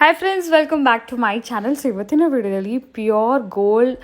Hi friends, welcome back to my channel. So ಇವತ್ತಿನ ವಿಡಿಯೋದಲ್ಲಿ pure gold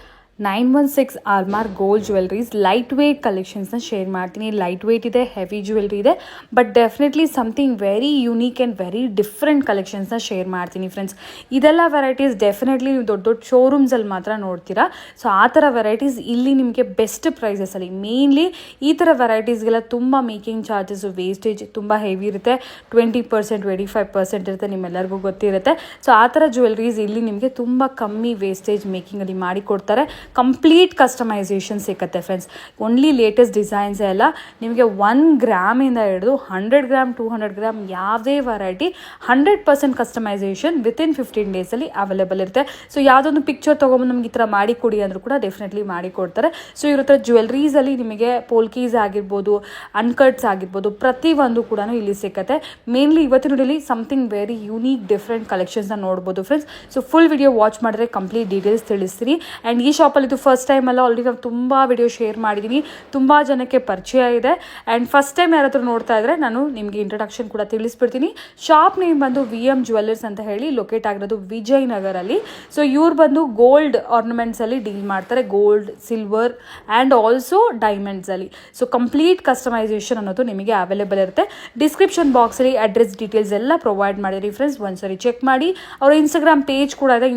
916 ಆರ್ಮಾರ್ gold jewelleries light weight ಕಲೆಕ್ಷನ್ಸ್ನ ಶೇರ್ ಮಾಡ್ತೀನಿ. ಲೈಟ್ ವೇಟ್ ಇದೆ, ಹೆವಿ ಜ್ಯುವೆಲ್ರಿ ಇದೆ, but definitely something very unique and very different ಕಲೆಕ್ಷನ್ಸ್ನ ಶೇರ್ ಮಾಡ್ತೀನಿ ಫ್ರೆಂಡ್ಸ್. ಇದೆಲ್ಲ ವೆರೈಟೀಸ್ ಡೆಫಿನೆಟ್ಲಿ ನೀವು ದೊಡ್ಡ ದೊಡ್ಡ ಶೋರೂಮ್ಸಲ್ಲಿ ಮಾತ್ರ ನೋಡ್ತೀರಾ. ಸೊ ಆ ಥರ ವೆರೈಟೀಸ್ ಇಲ್ಲಿ ನಿಮಗೆ ಬೆಸ್ಟ್ ಪ್ರೈಸಸಲ್ಲಿ, ಮೇನ್ಲಿ ಈ ಥರ ವೆರೈಟೀಸ್ಗೆಲ್ಲ ತುಂಬ ಮೇಕಿಂಗ್ ಚಾರ್ಜಸ್ಸು, ವೇಸ್ಟೇಜ್ ತುಂಬ ಹೆವಿ ಇರುತ್ತೆ. 20%, 25% ಇರುತ್ತೆ, ನಿಮ್ಮೆಲ್ಲರಿಗೂ ಗೊತ್ತಿರುತ್ತೆ. ಸೊ ಆ ಥರ ಜ್ಯುವೆಲ್ರೀಸ್ ಇಲ್ಲಿ ನಿಮಗೆ ತುಂಬ ಕಮ್ಮಿ ವೇಸ್ಟೇಜ್ ಮೇಕಿಂಗಲ್ಲಿ ಮಾಡಿಕೊಡ್ತಾರೆ. ಕಂಪ್ಲೀಟ್ ಕಸ್ಟಮೈಸೇಷನ್ ಸಿಗುತ್ತೆ ಫ್ರೆಂಡ್ಸ್. ಓನ್ಲಿ ಲೇಟೆಸ್ಟ್ ಡಿಸೈನ್ಸ್ ಎಲ್ಲ ನಿಮಗೆ 1 ಗ್ರಾಮಿಂದ ಹಿಡಿದು 100 ಗ್ರಾಮ್ 200 ಗ್ರಾಮ್ ಯಾವುದೇ ವೆರೈಟಿ 100% ಕಸ್ಟಮೈಸೇಷನ್ ವಿತಿನ್ 15 ಡೇಸಲ್ಲಿ ಅವೈಲೇಬಲ್ ಇರುತ್ತೆ. ಸೊ ಯಾವುದೊಂದು ಪಿಕ್ಚರ್ ತೊಗೊಂಡು ನಮ್ಗೆ ಈ ಥರ ಮಾಡಿಕೊಡಿ ಅಂದರೂ ಕೂಡ ಡೆಫಿನೆಟ್ಲಿ ಮಾಡಿಕೊಡ್ತಾರೆ. ಸೊ ಇವ್ರ ಹತ್ರ ಜ್ಯುವೆಲ್ರೀಸಲ್ಲಿ ನಿಮಗೆ ಪೋಲ್ಕೀಸ್ ಆಗಿರ್ಬೋದು, ಅನ್ಕಟ್ಸ್ ಆಗಿರ್ಬೋದು, ಪ್ರತಿಯೊಂದು ಕೂಡ ಇಲ್ಲಿ ಸಿಗುತ್ತೆ. ಮೇನ್ಲಿ ಇವತ್ತಿನ ವಿಡಿಯೋಲಿ ಸಮಥಿಂಗ್ ವೆರಿ ಯೂನಿಕ್ ಡಿಫ್ರೆಂಟ್ ಕಲೆಕ್ಷನ್ಸ್ನ ನೋಡ್ಬೋದು friends. So full video watch ಮಾಡಿದ್ರೆ ಕಂಪ್ಲೀಟ್ ಡೀಟೇಲ್ಸ್ ತಿಳಿಸ್ತೀನಿ. ಆ್ಯಂಡ್ ಈ ಶಾಪಲ್ಲಿ ಇದು ಫಸ್ಟ್ ಟೈಮ್ ಅಲ್ಲ, ಆಲ್ರೆಡಿ ನಾವು ತುಂಬ ವಿಡಿಯೋ ಶೇರ್ ಮಾಡಿದ್ದೀನಿ, ತುಂಬ ಜನಕ್ಕೆ ಪರಿಚಯ ಇದೆ. ಆ್ಯಂಡ್ ಫಸ್ಟ್ ಟೈಮ್ ಯಾರಾದರೂ ನೋಡ್ತಾ ಇದ್ದರೆ ನಾನು ನಿಮಗೆ ಇಂಟ್ರೊಡಕ್ಷನ್ ಕೂಡ ತಿಳಿಸ್ಬಿಡ್ತೀನಿ. ಶಾಪ್ ನೇಮ್ ಬಂದು VM ಜ್ಯುವೆಲ್ಲರ್ಸ್ ಅಂತ ಹೇಳಿ ಲೊಕೇಟ್ ಆಗಿರೋದು ವಿಜಯನಗರಲ್ಲಿ. ಸೊ ಇವ್ರು ಬಂದು ಗೋಲ್ಡ್ ಆರ್ನಮೆಂಟ್ಸಲ್ಲಿ ಡೀಲ್ ಮಾಡ್ತಾರೆ, ಗೋಲ್ಡ್, ಸಿಲ್ವರ್ ಆ್ಯಂಡ್ ಆಲ್ಸೋ ಡೈಮಂಡ್ಸಲ್ಲಿ. ಸೊ ಕಂಪ್ಲೀಟ್ ಕಸ್ಟಮೈಸೇಷನ್ ಅನ್ನೋದು ನಿಮಗೆ ಅವೈಲೇಬಲ್ ಇರುತ್ತೆ. ಡಿಸ್ಕ್ರಿಪ್ಷನ್ ಬಾಕ್ಸಲ್ಲಿ ಅಡ್ರೆಸ್ ಡೀಟೇಲ್ಸ್ ಎಲ್ಲ ಪ್ರೊವೈಡ್ ಮಾಡಿರಿ ಫ್ರೆಂಡ್ಸ್, ಒಂದ್ಸರಿ ಚೆಕ್ ಮಾಡಿ. ಅವರ ಇನ್ಸ್ಟಾಗ್ರಾಮ್ ಪೇಜ್ ಕೂಡ ಇದೆ,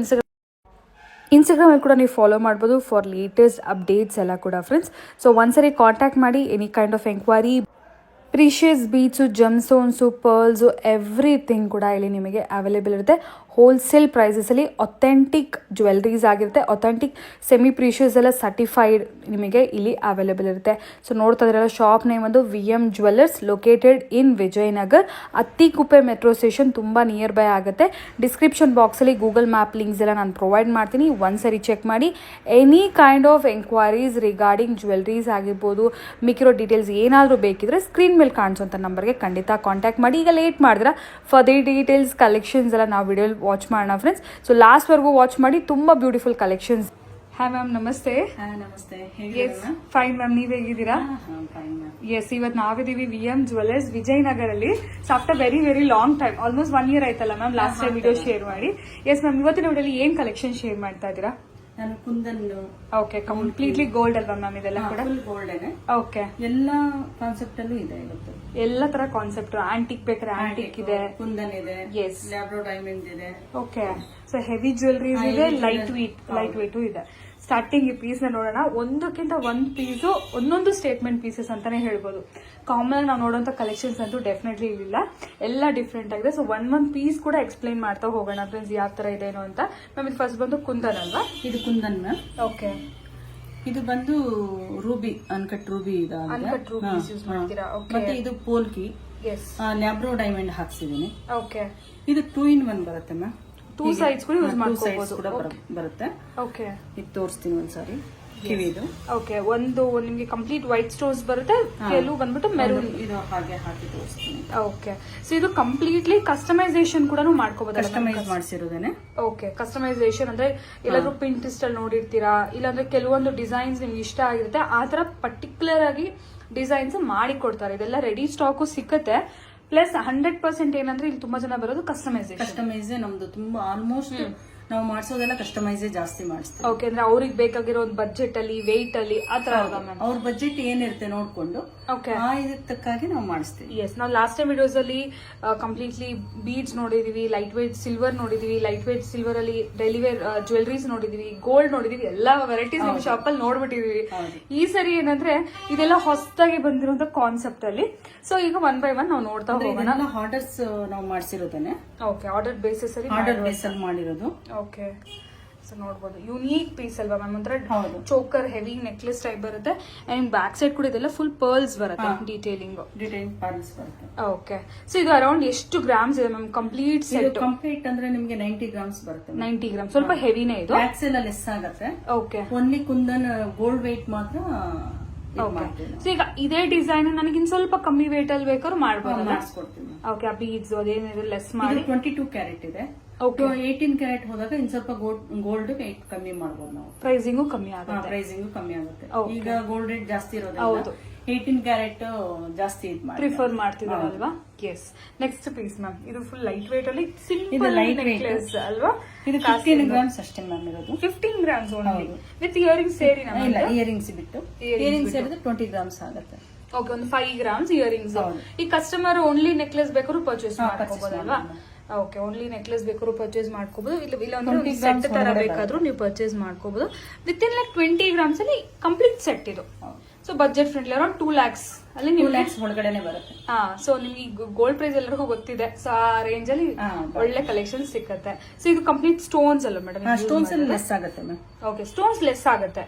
ಇನ್ಸ್ಟಾಗ್ರಾಮಲ್ಲಿ ಕೂಡ ನೀವು ಫಾಲೋ ಮಾಡ್ಬೋದು ಫಾರ್ ಲೇಟೆಸ್ಟ್ ಅಪ್ಡೇಟ್ಸ್ ಎಲ್ಲ ಕೂಡ ಫ್ರೆಂಡ್ಸ್. ಸೊ ಒಂದ್ಸರಿ ಕಾಂಟ್ಯಾಕ್ಟ್ ಮಾಡಿ. Any kind of enquiry, precious beads, gemstones, pearls, everything ಕೂಡ ಇಲ್ಲಿ ನಿಮಗೆ ಅವೈಲೇಬಲ್ ಇರುತ್ತೆ. ಹೋಲ್ಸೇಲ್ ಪ್ರೈಸಸಲ್ಲಿ ಅಥೆಂಟಿಕ್ ಜ್ಯುವೆಲ್ರೀಸ್ ಆಗಿರುತ್ತೆ. ಅಥೆಂಟಿಕ್ ಸೆಮಿ ಪ್ರೀಷಿಯಸ್ ಎಲ್ಲ ಸರ್ಟಿಫೈಡ್ ನಿಮಗೆ ಇಲ್ಲಿ ಅವೈಲೇಬಲ್ ಇರುತ್ತೆ. ಸೊ ನೋಡ್ತಾ ಇದ್ರಲ್ಲ, ಶಾಪ್ ನೇಮ್ ಒಂದು VM jewellers, located in Vijayanagar. Attiguppe metro station ತುಂಬ ನಿಯರ್ ಬೈ ಆಗುತ್ತೆ. ಡಿಸ್ಕ್ರಿಪ್ಷನ್ ಬಾಕ್ಸಲ್ಲಿ ಗೂಗಲ್ ಮ್ಯಾಪ್ ಲಿಂಕ್ಸ್ ಎಲ್ಲ ನಾನು ಪ್ರೊವೈಡ್ ಮಾಡ್ತೀನಿ, ಒಂದ್ಸರಿ ಚೆಕ್ ಮಾಡಿ. Any kind of enquiries regarding jewelleries ಆಗಿರ್ಬೋದು, ಮಿಕ್ಕಿರೋ ಡೀಟೇಲ್ಸ್ ಏನಾದರೂ ಬೇಕಿದ್ರೆ ಸ್ಕ್ರೀನ್ ಮೇಲೆ ಕಾಣಿಸೋಂಥ ನಂಬರ್ಗೆ ಖಂಡಿತ ಕಾಂಟ್ಯಾಕ್ಟ್ ಮಾಡಿ. ಈಗ ಲೇಟ್ ಮಾಡಿದ್ರೆ ಫರ್ದರ್ ಡೀಟೇಲ್ಸ್ ಕಲೆಕ್ಷನ್ಸ್ ಎಲ್ಲ ನಾವು ವಿಡಿಯೋ ವಾಚ್ ಮಾಡೋಣ ಫ್ರೆಂಡ್ಸ್. ಸೊ ಲಾಸ್ಟ್ವರೆಗೂ ವಾಚ್ ಮಾಡಿ, ತುಂಬ ಬ್ಯೂಟಿಫುಲ್ ಕಲೆಕ್ಷನ್ಸ್. ಹಾಯ್ ಮ್ಯಾಮ್, ನಮಸ್ತೆ. ನಮಸ್ತೆ. ಫೈನ್ ಮ್ಯಾಮ್, ನೀವ್ ಹೇಗಿದ್ದೀರಾ? ಎಸ್, ಇವತ್ತು ನಾವಿದ್ದೀವಿ VM ಜ್ಯುವೆಲ್ಲರ್ಸ್ ವಿಜಯನಗರಲ್ಲಿ. So after very very long time, almost 1 year ಆಯ್ತಲ್ಲ ma'am last time video share ಮಾಡಿ. ಎಸ್ ಮ್ಯಾಮ್, ಇವತ್ತಿನ ವಿಡಿಯೋಲಿ ಏನ್ ಕಲೆಕ್ಷನ್ ಶೇರ್ ಮಾಡ್ತಾ ಇದ್ದೀರಾ? ನಾನು ಕುಂದನ್. ಓಕೆ, ಕಂಪ್ಲೀಟ್ಲಿ ಗೋಲ್ಡ್ ಅಲ್ವಾ ಮ್ಯಾಮ್ ಇದೆಲ್ಲ ಕೂಡ? ಗೋಲ್ಡ್. ಓಕೆ, ಎಲ್ಲ ಕಾನ್ಸೆಪ್ಟ್ ಅಲ್ಲೂ ಇದೆ ಇವತ್ತು. ಎಲ್ಲ ತರ ಕಾನ್ಸೆಪ್ಟ್, ಆಂಟಿಕ್ ಬೇಕಾದ್ರೆ ಆಂಟಿಕ್ ಇದೆ, ಕುಂದನ್ ಇದೆ, ಎಸ್, ಲ್ಯಾಬ್ರೋ ಡೈಮಂಡ್ ಇದೆ. ಓಕೆ, ಸೊ ಹೆವಿ ಜ್ಯುವೆಲ್ರೀಸ್ ಇದೆ, ಲೈಟ್ ವೇಟ್ ಇದೆ. ಸ್ಟಾರ್ಟಿಂಗ್ ಈ ಪೀಸ್ ನ ನೋಡೋಣ. ಒಂದಕ್ಕಿಂತ ಒಂದು ಪೀಸು ಒಂದೊಂದು ಸ್ಟೇಟ್ಮೆಂಟ್ ಪೀಸಸ್ ಅಂತಾನೆ ಹೇಳ್ಬೋದು. ಕಾಮನ್ ನಾವು ನೋಡೋಂಥ ಕಲೆಕ್ಷನ್ಸ್ ಅಂತೂ ಡೆಫಿನೆಟ್ಲಿ ಇಲ್ಲ, ಎಲ್ಲ ಡಿಫ್ರೆಂಟ್ ಆಗಿದೆ. ಸೊ ಒಂದ್ ಪೀಸ್ ಕೂಡ ಎಕ್ಸ್ಪ್ಲೈನ್ ಮಾಡ್ತಾ ಹೋಗೋಣ ಫ್ರೆಂಡ್ಸ್, ಯಾವ ತರ ಇದೇನೋ ಅಂತ. ಮ್ಯಾಮ್ ಇದು ಫಸ್ಟ್ ಬಂದು ಕುಂದನ್ ಅಲ್ವಾ? ಇದು ಕುಂದನ್ ಮ್ಯಾಮ್. ಓಕೆ, ಇದು ಬಂದು ರೂಬಿ, ಅನ್ಕಟ್ ರೂಬಿ ಇದೆ. ಅನ್ಕಟ್ ರೂಬೀಸ್ ಯೂಸ್ ಮಾಡ್ತೀರಾ? ಓಕೆ, ಮತ್ತೆ ಇದು ಪೋಲ್ಕಿ, ಎಸ್, ಲ್ಯಾಬ್ರೋ ಡೈಮಂಡ್ ಹಾಕ್ಸಿದೀನಿ. ಓಕೆ, ಇದು 2 in 1 ಬರುತ್ತೆ ಮ್ಯಾಮ್. 2 sides ಕೂಡ ಯೂಸ್ ಮಾಡ್ಕೋಬಹುದು ಕೂಡ ಬರುತ್ತೆ. ಓಕೆ, ಇದು ತೋರಿಸ್ತೀನಿ ಒಂದ್ಸಾರಿ. ಕಿವಿದು ಓಕೆ, ಒಂದು ನಿಮಗೆ ಕಂಪ್ಲೀಟ್ ವೈಟ್ ಸ್ಟೋನ್ಸ್ ಬರುತ್ತೆ, ಕೆಲವು ಬಂದ್ಬಿಟ್ಟು ಮೆರೂನ್. ಇದು ಹಾಗೆ ಹಾಕಿ ತೋರಿಸ್ತೀನಿ. ಓಕೆ, ಸೊ ಇದು ಕಂಪ್ಲೀಟ್ಲಿ ಕಸ್ಟಮೈಸೇಷನ್ ಕೂಡ ಮಾಡ್ಕೋಬಹುದು. ಕಸ್ಟಮೈಸ್ ಮಾಡಿಸಿರೋದೇನೆ. ಓಕೆ, ಕಸ್ಟಮೈಸೇಷನ್ ಅಂದ್ರೆ ಎಲ್ಲಾದ್ರೂ Pinterest ಅಲ್ಲಿ ನೋಡಿರ್ತೀರಾ, ಇಲ್ಲಾಂದ್ರೆ ಕೆಲವೊಂದು ಡಿಸೈನ್ಸ್ ನಿಮ್ಗೆ ಇಷ್ಟ ಆಗಿರುತ್ತೆ, ಆ ತರ ಪರ್ಟಿಕ್ಯುಲರ್ ಆಗಿ ಡಿಸೈನ್ಸ್ ಮಾಡಿ ಕೊಡ್ತಾರೆ. ಇದೆಲ್ಲ ರೆಡಿ ಸ್ಟಾಕು ಸಿಕ್ಕತ್ತೆ. ಪ್ಲಸ್ 100% ಏನಂದ್ರೆ ಇಲ್ಲಿ ತುಂಬಾ ಜನ ಬರೋದು ಕಸ್ಟಮೈಸೇ ನಮ್ದು ತುಂಬಾ ಆಲ್ಮೋಸ್ಟ್ ನಾವು ಮಾಡಿಸೋದೆಲ್ಲ ಕಸ್ಟಮೈಸೇ ಜಾಸ್ತಿ ಮಾಡಿಸ್ತೀವಿ. ಓಕೆ, ಅಂದ್ರೆ ಅವ್ರಿಗೆ ಬೇಕಾಗಿರೋ ಒಂದು ಬಜೆಟ್ ಅಲ್ಲಿ, ವೆಯ್ಟ್ ಅಲ್ಲಿ, ಆತರ ಅವ್ರ ಬಜೆಟ್ ಏನಿರುತ್ತೆ ನೋಡ್ಕೊಂಡು ಓಕೆ ಆ ಇದಕ್ಕಾಗಿ ನಾವು ಮಾಡಿಸ್ತೀವಿ. ಎಸ್, ನಾವು ಲಾಸ್ಟ್ ಟೈಮ್ ವಿಡಿಯೋಸ್ ಅಲ್ಲಿ ಕಂಪ್ಲೀಟ್ಲಿ ಬೀಡ್ಸ್ ನೋಡಿದೀವಿ, ಲೈಟ್ ವೇಟ್ ಸಿಲ್ವರ್ ನೋಡಿದೀವಿ, ಲೈಟ್ ವೇಟ್ ಸಿಲ್ವರ್ ಅಲ್ಲಿ ಡೈಲಿ ವೇರ್ ಜ್ಯುವೆಲ್ರೀಸ್ ನೋಡಿದೀವಿ, ಗೋಲ್ಡ್ ನೋಡಿದೀವಿ, ಎಲ್ಲಾ ವೆರೈಟೀಸ್ ನಿಮ್ ಶಾಪ್ ಅಲ್ಲಿ ನೋಡ್ಬಿಟ್ಟಿದೀವಿ. ಈ ಸರಿ ಏನಂದ್ರೆ ಇದೆಲ್ಲ ಹೊಸದಾಗಿ ಬಂದಿರುವಂತ ಕಾನ್ಸೆಪ್ಟ್ ಅಲ್ಲಿ. ಸೊ ಈಗ 1 by 1 ನಾವು ನೋಡ್ತಾ ಹೋಗೋಣ. ಆರ್ಡರ್ಸ್ ನಾವು ಮಾಡಿಸಿರೋದನ್ನೇ. ಓಕೆ, ಆರ್ಡರ್ ಬೇಸಿಸ್ ಅಲ್ಲಿ ಮಾಡಿರೋದು. ಓಕೆ, ಸೊ ನೋಡ್ಬೋದು ಯೂನಿಕ್ ಪೀಸ್ ಅಲ್ವಾ ಮ್ಯಾಮ್? ಒಂಥರ ಚೋಕರ್ ಹೆವಿ ನೆಕ್ಲೆಸ್ ಟೈಪ್ ಬರುತ್ತೆ. ಅಂಡ್ ಬ್ಯಾಕ್ ಸೈಡ್ ಕೂಡ ಇದೆಲ್ಲ ಫುಲ್ ಪರ್ಲ್ಸ್ ಬರುತ್ತೆ, ಡೀಟೇಲಿಂಗ್ ಪರ್ಲ್ಸ್ ಬರುತ್ತೆ. ಓಕೆ, ಸೊ ಇದು ಅರೌಂಡ್ ಎಷ್ಟು ಗ್ರಾಮ್ಸ್ ಇದೆ ಮ್ಯಾಮ್ ಕಂಪ್ಲೀಟ್ ಸೆಟ್? ಕಂಪ್ಲೀಟ್ ಅಂದ್ರೆ ನಿಮ್ಗೆ 90 grams ಬರುತ್ತೆ. 90 ಗ್ರಾಮ್, ಸ್ವಲ್ಪ ಹೆವಿನೇ ಇದು. ಬ್ಯಾಕ್ ಸೈಡ್ ಲೆಸ್ ಆಗುತ್ತೆ. Okay, only kundan gold wait ಮಾತ್ರ. ಸೊ ಈಗ ಇದೇ ಡಿಸೈನ್ ನನಗೆ ಇನ್ ಸ್ವಲ್ಪ ಕಮ್ಮಿ ವೇಟ್ ಅಲ್ಲಿ ಬೇಕಾದ್ರೂ ಮಾಡ್ಬೋದು. ಓಕೆ, ಆ ಬೀಡ್ಸ್ ಅದೇನಿದೆ ಲೆಸ್ ಮಾಡಿ. 22 ಕ್ಯಾರೆಟ್ ಇದೆ. 18 ಕ್ಯಾರೆಟ್ ಹೋದಾಗ ಇನ್ ಸ್ವಲ್ಪ ಗೋಲ್ಡ್ ವೇಟ್ ಕಮ್ಮಿ ಮಾಡಬಹುದು ನಾವು. ಪ್ರೈಸಿಂಗು ಕಮ್ಮಿ ಆಗುತ್ತೆ. ಈಗ ಗೋಲ್ಡ್ ರೇಟ್ ಜಾಸ್ತಿ ಇರೋದು. 18 ಕ್ಯಾರೆಟ್ ಜಾಸ್ತಿ ಇದು ಮಾಡಿ ಪ್ರಿಫರ್ ಮಾಡ್ತಿದ್ದಾರೆ ಅಲ್ವಾ. ಎಸ್, ನೆಕ್ಸ್ಟ್ ಪೀಸ್ ಮ್ಯಾಮ್, ಇದು ಫುಲ್ ಲೈಟ್ ವೇಟ್ ಅಲ್ಲಿ ಇದು ಸಿಂಪಲ್ light weight. ನೆಕ್ಲೆಸ್ ಅಲ್ವಾ. ಇದು 15 ಗ್ರಾಮ್ಸ್ ಅಷ್ಟೇ ಮ್ಯಾಮ್ ಇರೋದು. 15 ಗ್ರಾಮ್ಸ್ ಓನ್ಲಿ ವಿತ್ ಇಯರಿಂಗ್ಸ್ ಸೇರಿ ಇಲ್ಲ, ಇಯರಿಂಗ್ಸ್ ಬಿಟ್ಟು ಇಯರಿಂಗ್ಸ್ ಸೇರಿದ್ರೆ 20 ಗ್ರಾಮ್ಸ್ ಆಗುತ್ತೆ. ಓಕೆ, ಒಂದು 5 ಗ್ರಾಮ್ಸ್ ಇಯರಿಂಗ್ಸ್. ಹೌದು. ಈ ಕಸ್ಟಮರ್ ಓನ್ಲಿ ನೆಕ್ಲೆಸ್ ಬೇಕಾದ್ರೂ ಪರ್ಚೇಸ್ ಹಾ, ಮಾಡ್ಕೋಬಹುದಲ್ವಾ. ಓಕೆ, ಓನ್ಲಿ ನೆಕ್ಲೆಸ್ ಬೇಕಾದ್ರೂ ಪರ್ಚೇಸ್ ಮಾಡ್ಕೋಬಹುದು. ಇಲ್ಲ ಅಂದ್ರೆ 20 ಸೆಟ್ grams ತರ ಒಳಗಡೆ ಬೇಕಾದ್ರೂ ನೀವು ಪರ್ಚೇಸ್ ಮಾಡ್ಕೋಬಹುದು. ವಿತ್ ಇನ್ ಲೈಕ್ 20 ಗ್ರಾಮ್ಸ್ ಅಲ್ಲಿ ಕಂಪ್ಲೀಟ್ ಸೆಟ್ ಇದು. So budget friendly, around 2 lakhs ಅಲ್ಲಿ 2 ನೀವು lakhs ಒಳಗಡೆನೆ ಬರುತ್ತೆ. ಹಾ. ಸೊ ನಿಮ್ಗೆ ಗೋಲ್ಡ್ ಪ್ರೈಸ್ ಎಲ್ಲರಿಗೂ ಗೊತ್ತಿದೆ. ಸೊ ಆ ರೇಂಜ್ ಅಲ್ಲಿ ಹಾ, ಒಳ್ಳೆ ಕಲೆಕ್ಷನ್ ಸಿಕ್ಕತ್ತೆ. ಸೊ ಇದು ಕಂಪ್ಲೀಟ್ ಸ್ಟೋನ್ಸ್ ಅಲ್ಲ ಮೇಡಮ್? ಸ್ಟೋನ್ಸ್ ಅಲ್ಲಿ ಲೆಸ್ ಆಗುತ್ತೆ ಮ್ಯಾಮ್. ಓಕೆ, ಸ್ಟೋನ್ಸ್ ಲೆಸ್ ಆಗುತ್ತೆ.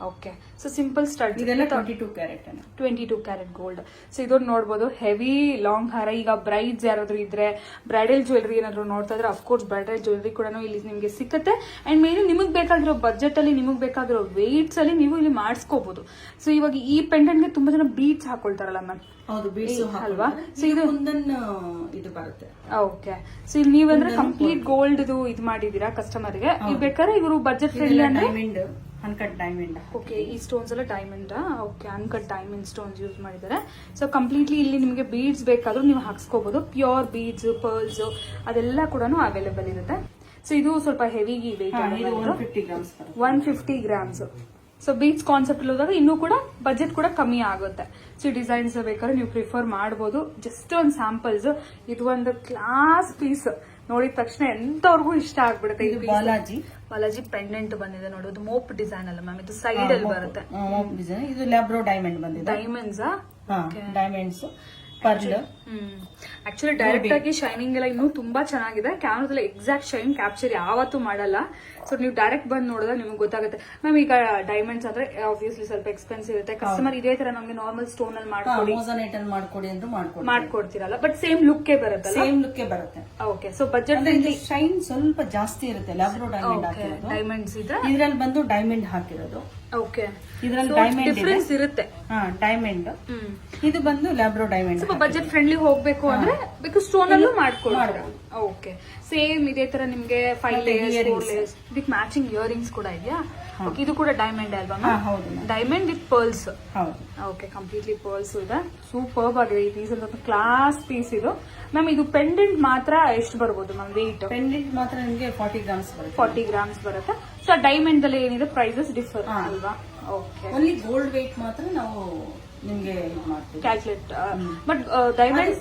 ಓಕೆ, ಸೊ ಸಿಂಪಲ್ ಸ್ಟಡ್ ಇದೆಲ್ಲ 22 ಕ್ಯಾರೆಟ್ 22 ಕ್ಯಾರೆಟ್ ಗೋಲ್ಡ್. ಸೊ ಇದೊಂದು ನೋಡಬಹುದು, ಹೆವಿ ಲಾಂಗ್ ಹಾರ. ಈಗ ಬ್ರೈಡ್ಸ್ ಯಾರಾದ್ರೂ ಇದ್ರೆ, ಬ್ರೈಡಲ್ ಜ್ಯುವೆಲ್ರಿ ಏನಾದ್ರು ನೋಡ್ತಾ ಇದ್ರೆ, ಅಫ್ಕೋರ್ಸ್ ಬ್ರೈಡಲ್ ಜ್ಯುವೆಲ್ರಿ ಕೂಡ ಇಲ್ಲಿ ನಿಮಗೆ ಸಿಕ್ಕತ್ತೆ. ಅಂಡ್ ಮೇನ್ ನಿಮಗೆ ಬೇಕಾಗಿರೋ ಬಜೆಟ್ ಅಲ್ಲಿ, ನಿಮಗೆ ಬೇಕಾಗಿರೋ ವೇಟ್ಸ್ ಅಲ್ಲಿ ನೀವು ಇಲ್ಲಿ ಮಾಡಿಸ್ಕೋಬಹುದು. ಸೊ ಇವಾಗ ಈ ಪೆಂಡೆಂಟ್ ಗೆ ತುಂಬಾ ಜನ ಬೀಡ್ಸ್ ಹಾಕೊಳ್ತಾರಲ್ಲ ಮ್ಯಾಮ್. ಹೌದು, ಬೀಡ್ಸ್ ಅಲ್ವಾ. ಸೊ ಇದು ಕುಂದನ್ ಇದು ಬರುತ್ತೆ. ಓಕೆ, ಸೊ ಇಲ್ಲಿ ನೀವಂದ್ರೆ ಕಂಪ್ಲೀಟ್ ಗೋಲ್ಡ್ ಇದು ಮಾಡಿದೀರಾ ಕಸ್ಟಮರ್ ಗೆ. ಇದು ಬೇಕಾದ್ರೆ ಇವರು ಬಜೆಟ್ ಫ್ರೆಂಡ್ಲಿ ಅಂದ್ರೆ ಡೈಮಂಡ್, ಅನ್ಕಟ್ ಡೈಮಂಡ್. ಓಕೆ, ಈ ಸ್ಟೋನ್ಸ್ ಎಲ್ಲ diamond. Okay, uncut diamond stones use ಮಾಡಿದ್ದಾರೆ. ಸೊ ಕಂಪ್ಲೀಟ್ಲಿ ಇಲ್ಲಿ ನಿಮಗೆ ಬೀಡ್ಸ್ ಬೇಕಾದ್ರೂ ನೀವು ಹಾಕ್ಸ್ಕೋಬಹುದು. ಪ್ಯೂರ್ ಬೀಡ್ಸ್, ಪರ್ಲ್ಸ್ ಅದೆಲ್ಲ ಕೂಡ ಅವೈಲೇಬಲ್ ಇರುತ್ತೆ. ಸೊ ಇದು ಸ್ವಲ್ಪ ಹೆವಿ ವೇಟ್, ಇದು 150 grams 150 grams. So beads concept ಹೋದಾಗ ಇನ್ನೂ ಕೂಡ ಬಜೆಟ್ ಕೂಡ ಕಮ್ಮಿ ಆಗುತ್ತೆ. ಸೊ ಡಿಸೈನ್ಸ್ ಬೇಕಾದ್ರೆ ನೀವು ಪ್ರಿಫರ್ ಮಾಡಬಹುದು. ಜಸ್ಟ್ ಒಂದು ಸ್ಯಾಂಪಲ್ಸ್. ಇದು ಒಂದು ಕ್ಲಾಸ್ ಪೀಸ್, ನೋಡಿದ ತಕ್ಷಣ ಎಂತವ್ರಿಗೂ ಇಷ್ಟ ಆಗ್ಬಿಡುತ್ತೆ. ಇದು ಬಾಲಾಜಿ ಪೆಂಡೆಂಟ್ ಬಂದಿದೆ ನೋಡಿ. ಇದು ಮೋಪ್ ಡಿಸೈನ್ ಅಲ್ಲ ಮ್ಯಾಮ್, ಇದು ಸೈಡ್ ಅಲ್ಲಿ ಬರುತ್ತೆ. Mop design. ಇದು ಲ್ಯಾಬ್ರೋ ಡೈಮಂಡ್ ಬಂದಿದೆ. Diamonds, diamonds, pearl. Actually direct ಆಗಿ ಶೈನಿಂಗ್ ಎಲ್ಲ ಇನ್ನೂ ತುಂಬಾ ಚೆನ್ನಾಗಿದೆ. ಕ್ಯಾಮ್ರಾದಲ್ಲಿ ಎಕ್ಸಾಕ್ಟ್ ಶೈನ್ ಕ್ಯಾಪ್ಚರ್ ಯಾವತ್ತೂ ಮಾಡಲ್ಲ. ಸೊ ನೀವು ಡೈರೆಕ್ಟ್ ಬಂದು ನೋಡಿದಾಗ ನಿಮ್ಗೆ ಗೊತ್ತಾಗುತ್ತೆ. ಮ್ಯಾಮ್ ಈಗ ಡೈಮಂಡ್ಸ್ ಅಂದ್ರೆ ಆಬ್ವಿಯಸ್ಲಿ ಸ್ವಲ್ಪ ಎಕ್ಸ್ಪೆನ್ಸಿವ್ ಇರುತ್ತೆ. ಕಸ್ಟಮರ್ ಇದೇ ತರ ನಮ್ಗೆ ನಾರ್ಮಲ್ ಸ್ಟೋನ್ ಅಲ್ಲಿ ಮಾಡ್ಕೊಡಿ, ಮೋಸನೈಟ್ ಅಲ್ಲಿ ಮಾಡ್ಕೊಡಿ ಅಂದ್ರೆ ಮಾಡ್ಕೊಡ್ತೀರಲ್ಲ. ಬಟ್ ಸೇಮ್ ಲುಕ್ ಬರುತ್ತಲ್ಲ. ಸೇಮ್ ಲುಕ್ ಬರುತ್ತೆ. ಓಕೆ, ಸೊ ಬಜೆಟ್ ಶೈನ್ ಸ್ವಲ್ಪ ಜಾಸ್ತಿ ಇರುತ್ತೆ. ಲ್ಯಾಬ್ರೋ ಡೈಮಂಡ್ ಹಾಕಿರೋದು. ಡೈಮಂಡ್ಸ್ ಇದ್ರೆ ಇದ್ರಲ್ಲಿ ಬಂದು ಡೈಮಂಡ್ ಹಾಕಿರೋದು. ಓಕೆ, ಇದ್ರಲ್ಲಿ ಡೈಮಂಡ್ ಡಿಫರೆನ್ಸ್ ಇರುತ್ತೆ. ಡೈಮಂಡ್. ಇದು ಬಂದು ಲ್ಯಾಬ್ರೋ ಡೈಮಂಡ್. ಸ್ವಲ್ಪ ಬಜೆಟ್ ಫ್ರೆಂಡ್ಲಿ ಹೋಗ್ಬೇಕು ಅಂದ್ರೆ ಬೇಕು ಸ್ಟೋನ್ ಅಲ್ಲೂ ಮಾಡ್ಕೊಡ್ತಾರೆ. ಓಕೆ, ಸೇಮ್ ಇದೇ ತರ ನಿಮ್ಗೆ 5 ಲೇಯರ್ಸ್ 4 ಲೇಯರ್ಸ್ ಇದಕ್ಕೆ ಮ್ಯಾಚಿಂಗ್ ಇಯರಿಂಗ್ಸ್ ಕೂಡ ಇದೆಯಾ? ಓಕೆ, ಇದು ಕೂಡ ಡೈಮಂಡ್ ಅಲ್ವಾ? ಹೌದು, ಡೈಮಂಡ್ ವಿತ್ ಪರ್ಲ್ಸ್. ಹೌದು. ಓಕೆ, ಕಂಪ್ಲೀಟ್ಲಿ ಪರ್ಲ್ಸ್ ಇದೆ. ಸೂಪರ್ಬ್ ಆಗಿದೆ ಈ ಪೀಸ್. ಒಂದು ಕ್ಲಾಸ್ ಪೀಸ್ ಇದು ಮ್ಯಾಮ್. ಇದು ಪೆಂಡೆಂಟ್ ಮಾತ್ರ ಎಷ್ಟು ಬರ್ಬೋದು ಮ್ಯಾಮ್ ವೇಟ್? ಪೆಂಡೆಂಟ್ ಮಾತ್ರ ನಿಮಗೆ 40 ಗ್ರಾಮ್ಸ್ ಬರುತ್ತೆ. 40 ಗ್ರಾಮ್ಸ್ ಬರುತ್ತೆ. ಸೊ ಡೈಮಂಡ್ ಅಲ್ಲಿ ಏನಿದೆ ಪ್ರೈಸಸ್ ಡಿಫರ್ ಅಲ್ವಾ? ಓಕೆ, ಓನ್ಲಿ ಗೋಲ್ಡ್ ವೇಟ್ ಮಾತ್ರ ನಾವು ನಿಮ್ಗೆ ಇದು ಮಾಡ್ತೀವಿ, ಕ್ಯಾಲ್ಕುಲೇಟ್. ಬಟ್ ಡೈಮಂಡ್ಸ್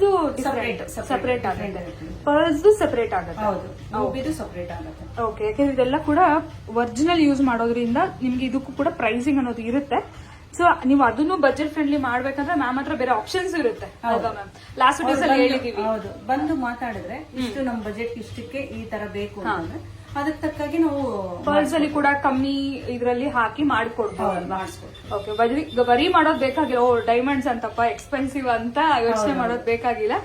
ಸಪರೇಟ್ ಆಗುತ್ತೆ, ಪರ್ಲ್ಸ್ ಸಪರೇಟ್ ಆಗುತ್ತೆ. ಹೌದು, ಇದು ಸಪರೇಟ್ ಆಗುತ್ತೆ. ಓಕೆ, ಯಾಕಂದ್ರೆ ಇದೆಲ್ಲ ಕೂಡ ಒರಿಜಿನಲ್ ಯೂಸ್ ಮಾಡೋದ್ರಿಂದ ನಿಮ್ಗೆ ಇದಕ್ಕೂ ಕೂಡ ಪ್ರೈಸಿಂಗ್ ಅನ್ನೋದು ಇರುತ್ತೆ. ಸೊ ನೀವು ಅದನ್ನು ಬಜೆಟ್ ಫ್ರೆಂಡ್ಲಿ ಮಾಡ್ಬೇಕಂದ್ರೆ ಮ್ಯಾಮ್ ಹತ್ರ ಬೇರೆ ಆಪ್ಷನ್ಸ್ ಇರುತ್ತೆ ಅಲ್ವಾ ಮ್ಯಾಮ್? ಲಾಸ್ಟ್ ವಿಡಿಯೋಸ್ ಅಲ್ಲಿ ಹೇಳಿದೀವಿ. ಹೌದು, ಬಂದು ಮಾತಾಡಿದ್ರೆ ಇಷ್ಟು ನಮ್ ಬಜೆಟ್ ಇಷ್ಟಕ್ಕೆ ಈ ತರ ಬೇಕು ಅಂದ್ರೆ ಅದಕ್ಕೆ ತಕ್ಕಾಗಿ ನಾವು ಪರ್ಲ್ಸ್ ಅಲ್ಲಿ ಕೂಡ ಕಮ್ಮಿ ಇದರಲ್ಲಿ ಹಾಕಿ ಮಾಡ್ಕೊಡ್ಬೋದು. ಓಕೆ, ವರಿ ಮಾಡೋದ್ ಬೇಕಾಗಿಲ್ಲ. ಓ ಡೈಮಂಡ್ಸ್ ಅಂತಪ್ಪ ಎಕ್ಸ್ಪೆನ್ಸಿವ್ ಅಂತ ಯೋಚನೆ ಮಾಡೋದ್ ಬೇಕಾಗಿಲ್ಲ.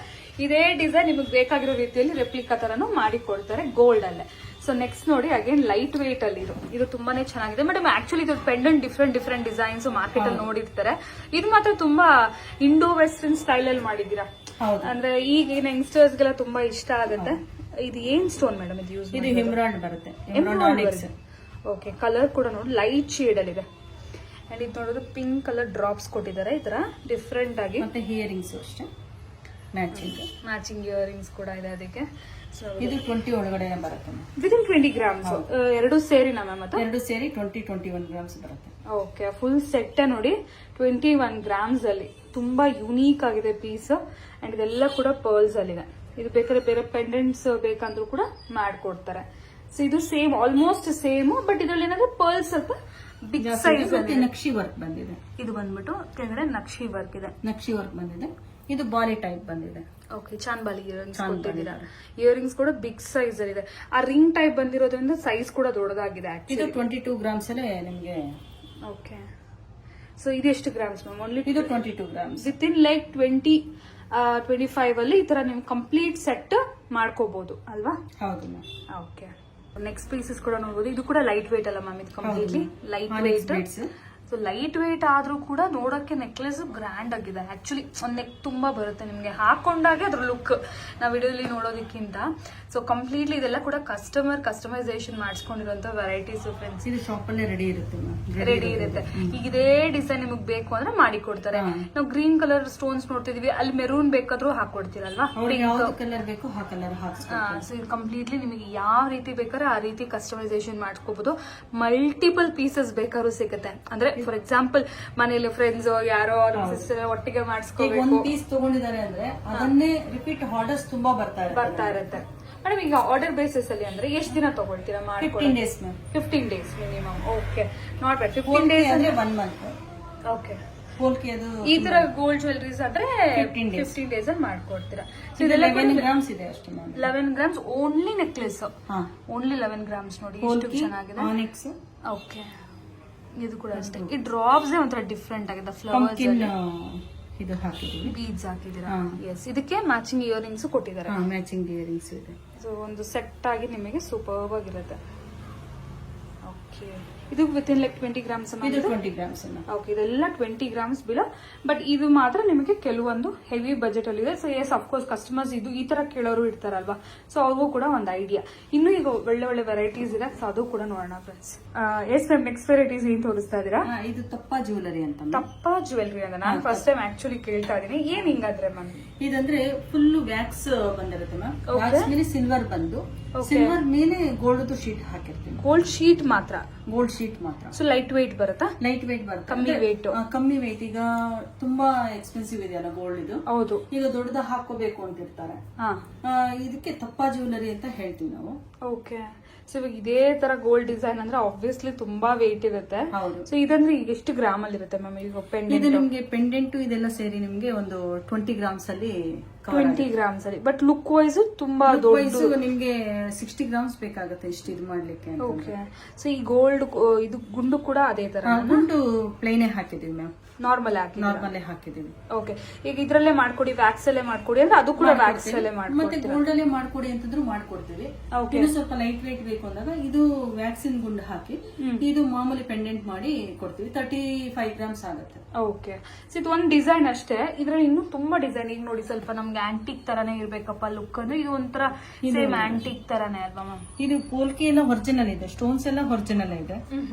ಇದೇ ಡಿಸೈನ್ ನಿಮಗೆ ಬೇಕಾಗಿರೋ ರೀತಿಯಲ್ಲಿ ರೆಪ್ಲಿಕಾ ತರನು ಮಾಡಿ ಕೊಡ್ತಾರೆ ಗೋಲ್ಡ್ ಅಲ್ಲೇ. ಸೊ ನೆಕ್ಸ್ಟ್ ನೋಡಿ, ಅಗೇನ್ ಲೈಟ್ ವೇಟ್ ಅಲ್ಲಿ ಇದು ತುಂಬಾನೇ ಚೆನ್ನಾಗಿದೆ ಮೇಡಮ್. ಆಕ್ಚುಲಿ ಇದು ಪೆಂಡೆಂಟ್ ಡಿಫ್ರೆಂಟ್ ಡಿಸೈನ್ಸ್ ಮಾರ್ಕೆಟ್ ಅಲ್ಲಿ ನೋಡಿರ್ತಾರೆ. ಇದು ಮಾತ್ರ ತುಂಬಾ ಇಂಡೋ ವೆಸ್ಟರ್ನ್ ಸ್ಟೈಲ್ ಅಲ್ಲಿ ಮಾಡಿದೀರಾ. ಅಂದ್ರೆ ಈಗಿನ ಯಂಗ್ಸ್ಟರ್ಸ್ ಗೆಲ್ಲ ತುಂಬಾ ಇಷ್ಟ ಆಗುತ್ತೆ. ಇದು ಏನ್ ಸ್ಟೋನ್ ಮೇಡಮ್ ಇದು ಯೂಸ್? ಇದು ಎಮರಾಲ್ಡ್ ಬರುತ್ತೆ. ಓಕೆ, ಕಲರ್ ಕೂಡ ನೋಡಿ ಲೈಟ್ ಶೇಡ್ ಅಲ್ಲಿ ಇದೆ. ಅಂಡ್ ಇದು ನೋಡಿದ್ರೆ ಪಿಂಕ್ ಕಲರ್ ಡ್ರಾಪ್ಸ್ ಕೊಟ್ಟಿದ್ದಾರೆ ಈ ತರ ಡಿಫ್ರೆಂಟ್ ಆಗಿ. ಮತ್ತೆ ಇಯರಿಂಗ್ಸ್ ಅಷ್ಟೇ ಮ್ಯಾಚಿಂಗ್ ಇಯರಿಂಗ್ಸ್ ಕೂಡ ಇದೆ ಅದಕ್ಕೆ. ಇದು 20 ಒಳಗಡೆ ಬರುತ್ತೆ. ವಿದಿನ್ 20 ಗ್ರಾಮ್ಸ್ ಎರಡು ಸೇರಿ ಮ್ಯಾಮ್? ಎರಡು ಸೇರಿ 21 ಗ್ರಾಮ್ಸ್ ಬರುತ್ತೆ. ಓಕೆ, ಫುಲ್ ಸೆಟ್ ನೋಡಿ 21 ಗ್ರಾಮ್ಸ್ ಅಲ್ಲಿ. ತುಂಬಾ ಯುನೀಕ್ ಆಗಿದೆ ಪೀಸ್. ಅಂಡ್ ಇದೆಲ್ಲ ಕೂಡ ಪರ್ಲ್ಸ್ ಅಲ್ಲಿ ಇದೆ. ಇದು ಬೇಕಾದ್ರೆ ಬೇರೆ ಪೆಂಡೆಂಟ್ಸ್ ಬೇಕಂದ್ರೂ ಕೂಡ ಮಾಡ್ಕೊಡ್ತಾರೆ. ಸೊ ಇದು ಸೇಮ್, ಆಲ್ಮೋಸ್ಟ್ ಸೇಮ್. ಬಟ್ ಇದ್ರಲ್ಲಿ ಏನಾದ್ರೆ ಪರ್ಲ್ಸ್ ಸ್ವಲ್ಪ ಬಿಗ್ ಸೈಜ್ ನಕ್ಷಿ ವರ್ಕ್ ಬಂದಿದೆ. ಇದು ಬಂದ್ಬಿಟ್ಟು ಕೆಳಗಡೆ ನಕ್ಷಿ ವರ್ಕ್ ಇದೆ. ನಕ್ಷಿ ವರ್ಕ್ ಬಂದಿದೆ. ಇದು ಬಾಲಿ ಟೈಪ್ ಬಂದಿದೆ. ಓಕೆ, ಚಾನ್ಬಾಲಿ ಇಯರಿಂಗ್ಸ್ ಕೊಟ್ಟಿದ್ದೀರಾ. ಇಯರಿಂಗ್ಸ್ ಕೂಡ ಬಿಗ್ ಸೈಜ್ ಅಲ್ಲಿ ಇದೆ. ಆ ರಿಂಗ್ ಟೈಪ್ ಬಂದಿರೋದ್ರಿಂದ ಸೈಜ್ ಕೂಡ ದೊಡ್ಡದಾಗಿದೆ. ಇದು 22 ಗ್ರಾಮ್ಸ್ ಅಲ್ಲೇ ನಿಮ್ಗೆ. ಓಕೆ, ಸೊ ಇದು ಎಷ್ಟು ಗ್ರಾಮ್ಸ್ ಮ್ಯಾಮ್? ಓನ್ಲಿ ಇದು 22 ಗ್ರಾಮ್ಸ್. ವಿತ್ ಇನ್ ಲೈಕ್ 25 ಅಲ್ಲಿ ಈ ತರ ನೀವು ಕಂಪ್ಲೀಟ್ ಸೆಟ್ ಮಾಡ್ಕೋಬಹುದು ಅಲ್ವಾ? ಹೌದು ಮ್ಯಾಮ್. ಓಕೆ, ನೆಕ್ಸ್ಟ್ ಪೀಸಸ್ ಕೂಡ ನೋಡಬಹುದು. ಇದು ಕೂಡ ಲೈಟ್ ವೇಟ್ ಅಲ್ಲ ಮ್ಯಾಮ್? ಇದು completely light weight. So light wait ಆದ್ರೂ ಕೂಡ ನೋಡೋಕ್ಕೆ ನೆಕ್ಲೆಸ್ ಗ್ರ್ಯಾಂಡ್ ಆಗಿದೆ. ಆಕ್ಚುಲಿ ಒಂದು ನೆಕ್ ತುಂಬಾ ಬರುತ್ತೆ ನಿಮಗೆ, ಹಾಕೊಂಡಾಗೆ ಅದ್ರ ಲುಕ್ ನಾವು ವಿಡಿಯೋಲಿ ನೋಡೋದಕ್ಕಿಂತ. ಸೊ ಕಂಪ್ಲೀಟ್ಲಿ ಇದೆಲ್ಲ ಕೂಡ ಕಸ್ಟಮೈಸೇಷನ್ ಮಾಡಿಸ್ಕೊಂಡಿರುವಂತ ವೆರೈಟೀಸ್ ಫ್ರೆಂಡ್ಸ್. ಇದು ಶಾಪ್ ಅಲ್ಲೇ ರೆಡಿ ಇರುತ್ತೆ ಈಗ ಇದೇ ಡಿಸೈನ್ ನಿಮಗೆ ಬೇಕು ಅಂದ್ರೆ ಮಾಡಿ ಕೊಡ್ತಾರೆ. ನಾವು ಗ್ರೀನ್ ಕಲರ್ ಸ್ಟೋನ್ಸ್ ನೋಡ್ತಿದೀವಿ, ಅಲ್ಲಿ ಮೆರೂನ್ ಬೇಕಾದ್ರೂ ಹಾಕೊಡ್ತೀರಲ್ವಾ, ಕಲರ್ ಬೇಕು ಆ ಕಲರ್ ಸೊ ಇದು ಕಂಪ್ಲೀಟ್ಲಿ ನಿಮಗೆ ಯಾವ ರೀತಿ ಬೇಕಾದ್ರೆ ಆ ರೀತಿ ಕಸ್ಟಮೈಸೇಷನ್ ಮಾಡ್ಕೋಬಹುದು. ಮಲ್ಟಿಪಲ್ ಪೀಸಸ್ ಬೇಕಾದ್ರೂ ಸಿಗುತ್ತೆ. ಅಂದ್ರೆ ಫಾರ್ ಎಕ್ಸಾಂಪಲ್ ಮನೇಲಿ ಫ್ರೆಂಡ್ಸ್ ಯಾರೋ ಸಿಸ್ಟರ್ ಒಟ್ಟಿಗೆ ಮಾಡಿಸ್ಕೋಬೇಕು, ಒಂದು ಪೀಸ್ ತಗೊಂಡಿದ್ದಾರೆ ಅಂದ್ರೆ ಅದನ್ನೇ ರಿಪೀಟ್ ಆರ್ಡರ್ಸ್ ತುಂಬಾ ಬರ್ತಾ ಇರುತ್ತೆ. ಮೇಡಮ್ ಈಗ ಆರ್ಡರ್ ಬೇಸಿಸ್ ಅಲ್ಲಿ ಅಂದ್ರೆ ಎಷ್ಟು ದಿನ ತಗೊಳ್ತೀರಾ? 15 days ma'am. 15 days minimum. Okay, not bad. 15 days ಅಂದ್ರೆ 1 month. ಓಕೆ, ಈ ತರ ಗೋಲ್ಡ್ ಜ್ಯುವೆಲರೀಸ್ ಆದ್ರೆ 15 days ಅಲ್ಲಿ ಮಾಡ್ಕೊಡ್ತೀರಾ. ಸೊ ಇದೆಲ್ಲ 11 grams ಇದೆ ಅಷ್ಟೇ ma'am. 11 grams only necklace. Only 11 grams ನೋಡಿ ಎಷ್ಟು ಚೆನ್ನಾಗಿದೆ. ಆನಿಕ್ಸ್. ಓಕೆ, ಇದು ಕೂಡ ಅಷ್ಟೇ. ಈ ಡ್ರಾಪ್ಸ್ ಒಂಥರ ಡಿಫ್ರೆಂಟ್ ಆಗಿದೆ. ಫ್ಲವರ್ಸ್ ಇದು ಹಾಕಿದೀವಿ, ಬೀಡ್ಸ್ ಹಾಕಿದೀರಾ. ಎಸ್, ಇದಕ್ಕೆ ಮ್ಯಾಚಿಂಗ್ ಇಯರಿಂಗ್ಸ್ ಕೊಟ್ಟಿದ್ದಾರೆ. ಮ್ಯಾಚಿಂಗ್ ಇಯರಿಂಗ್ಸ್ ಇದೆ. ಸೊ ಒಂದು ಸೆಟ್ ಆಗಿ ನಿಮಗೆ ಸೂಪರ್ ಆಗಿರುತ್ತೆ. ಓಕೆ, ಇದು ವಿತಿನ್ ಲೈಕ್ 20 grams. ಇದು 20 grams. ಓಕೆ, ಇದೆಲ್ಲ 20 grams ಬಿಲೋ. ಬಟ್ ಇದು ಮಾತ್ರ ನಿಮಗೆ ಕೆಲವೊಂದು ಹೆವಿ ಬಜೆಟ್ ಅಲ್ಲಿ ಇದೆ. ಸೊ ಎಸ್, ಅಫ್ಕೋರ್ಸ್ ಕಸ್ಟಮರ್ಸ್ ಇದು ಈ ತರ ಕೇಳೋರು ಇರ್ತಾರಲ್ವಾ, ಸೊ ಅವ್ರಿಗೂ ಕೂಡ ಒಂದು ಐಡಿಯಾ. ಇನ್ನು ಈಗ ಒಳ್ಳೆ ಒಳ್ಳೆ ವೆರೈಟೀಸ್ ಇದೆ, ಸೊ ಅದು ಕೂಡ ನೋಡೋಣ friends. Yes ma'am, next varieties ಏನ್ ತೋರಿಸ್ತಾ ಇದೀರಾ? ಇದು ತಪ್ಪ ಜ್ಯುವೆಲರಿ ಅಂತ. ತಪ್ಪ ಜ್ಯುವೆಲರಿ ಅಂತ ನಾನು ಫಸ್ಟ್ ಟೈಮ್ ಆಕ್ಚುಲಿ ಕೇಳ್ತಾ ಇದೀನಿ. ಏನ್ ಹಿಂಗಾದ್ರೆ ಮ್ಯಾಮ್? ಇದಂದ್ರೆ ಫುಲ್ ವ್ಯಾಕ್ಸ್ ಬಂದಿರುತ್ತೆ ಮ್ಯಾಮ್. ವ್ಯಾಕ್ಸ್ ಮೇಲೆ ಸಿಲ್ವರ್ ಬಂದು, ಸಿಲ್ವರ್ ಮೇಲೆ ಗೋಲ್ಡ್ ಶೀಟ್ ಹಾಕಿರ್ತೀವಿ. ಗೋಲ್ಡ್ ಶೀಟ್ ಮಾತ್ರ? ಗೋಲ್ಡ್ ಶೀಟ್ ಮಾತ್ರ. ಸೊ ಲೈಟ್ ವೇಟ್ ಬರುತ್ತಾ? ಲೈಟ್ ವೇಟ್ ಬರುತ್ತೆ, ಕಮ್ಮಿ ವೇಟ್. ಕಮ್ಮಿ ವೇಟ್. ಈಗ ತುಂಬಾ ಎಕ್ಸ್ಪೆನ್ಸಿವ್ ಇದೆಯಲ್ಲ ಗೋಲ್ಡ್ ಇದು. ಹೌದು, ಈಗ ದೊಡ್ಡದ ಹಾಕೋಬೇಕು ಅಂತಿರ್ತಾರೆ, ಇದಕ್ಕೆ ತಪ್ಪ ಜ್ಯುವೆಲರಿ ಅಂತ ಹೇಳ್ತೀವಿ ನಾವು. ಓಕೆ, ಸೊ ಇವಾಗ ಇದೇ ತರ ಗೋಲ್ಡ್ ಡಿಸೈನ್ ಅಂದ್ರೆ ಆಬ್ವಿಯಸ್ಲಿ ತುಂಬಾ ವೇಟ್ ಇರುತ್ತೆ. ಹೌದು. ಸೊ ಇದಂದ್ರೆ ಈಗ ಎಷ್ಟು ಗ್ರಾಮ್ ಅಲ್ಲಿ ಇರುತ್ತೆ ಮ್ಯಾಮ್? ಈಗ ಇದು ನಿಮ್ಗೆ ಪೆಂಡೆಂಟ್ ಇದೆಲ್ಲ ಸೇರಿ ನಿಮ್ಗೆ ಒಂದು 20 grams ಅಲ್ಲಿ 20 grams ಅಲ್ಲಿ. ಬಟ್ ಲುಕ್ ವೈಸ್ ತುಂಬಾ ದೊಡ್ಡ ನಿಮ್ಗೆ 60 grams ಬೇಕಾಗುತ್ತೆ ಇಷ್ಟು ಇದು ಮಾಡ್ಲಿಕ್ಕೆ. ಓಕೆ, ಸೊ ಈ ಗೋಲ್ಡ್ ಇದು ಗುಂಡು ಕೂಡ ಅದೇ ತರ? ಗುಂಡು ಪ್ಲೇನೇ ಹಾಕಿದೀವಿ ಮ್ಯಾಮ್. ನಾರ್ಮಲ್ ಹಾಕಿದೀವಿ. ಓಕೆ, ಈಗ ಇದ್ರಲ್ಲೇ ಮಾಡ್ಕೊಡಿ, ವ್ಯಾಕ್ಸ್ ಅಲ್ಲೇ ಮಾಡ್ಕೊಡಿ ಅಂದ್ರೆ ಅದು ಕೂಡ ವ್ಯಾಕ್ಸ್ ಅಲ್ಲೇ ಮತ್ತೆ ಗೋಲ್ಡ್ ಅಲ್ಲೇ ಮಾಡ್ಕೊಡಿ ಅಂತಂದ್ರು ಮಾಡ್ಕೊಡ್ತೀವಿ. ಇನ್ನು ಸ್ವಲ್ಪ ಲೈಟ್ ವೇಟ್ ಬೇಕು ಅಂದಾಗ ಇದು ವ್ಯಾಕ್ಸಿನ್ ಗುಂಡು ಹಾಕಿ ಇದು ಮಾಮೂಲಿ ಪೆಂಡೆಂಟ್ ಮಾಡಿ ಕೊಡ್ತೀವಿ. 35 grams ಆಗುತ್ತೆ. ಓಕೆ, ಸೊ ಇದು ಒಂದು ಡಿಸೈನ್ ಅಷ್ಟೇ. ಇದ್ರಲ್ಲಿ ಇನ್ನೂ ತುಂಬಾ ಡಿಸೈನ್. ಈಗ ನೋಡಿ, ಸ್ವಲ್ಪ ನಮ್ಗೆ ಆಂಟಿಕ್ ತರಾನೇ ಇರ್ಬೇಕಪ್ಪ ಲುಕ್ ಅಂದ್ರೆ ಇದು ಒಂಥರ ಸೇಮ್ ಆಂಟಿಕ್ ತರಾನೇ ಅಲ್ವಾ ಮ್ಯಾಮ್? ಇದು ಪೋಲ್ಕಿ ಎಲ್ಲ ಒರಿಜಿನಲ್ ಇದೆ, ಸ್ಟೋನ್ಸ್ ಎಲ್ಲ ಒರಿಜಿನಲ್ ಇದೆ.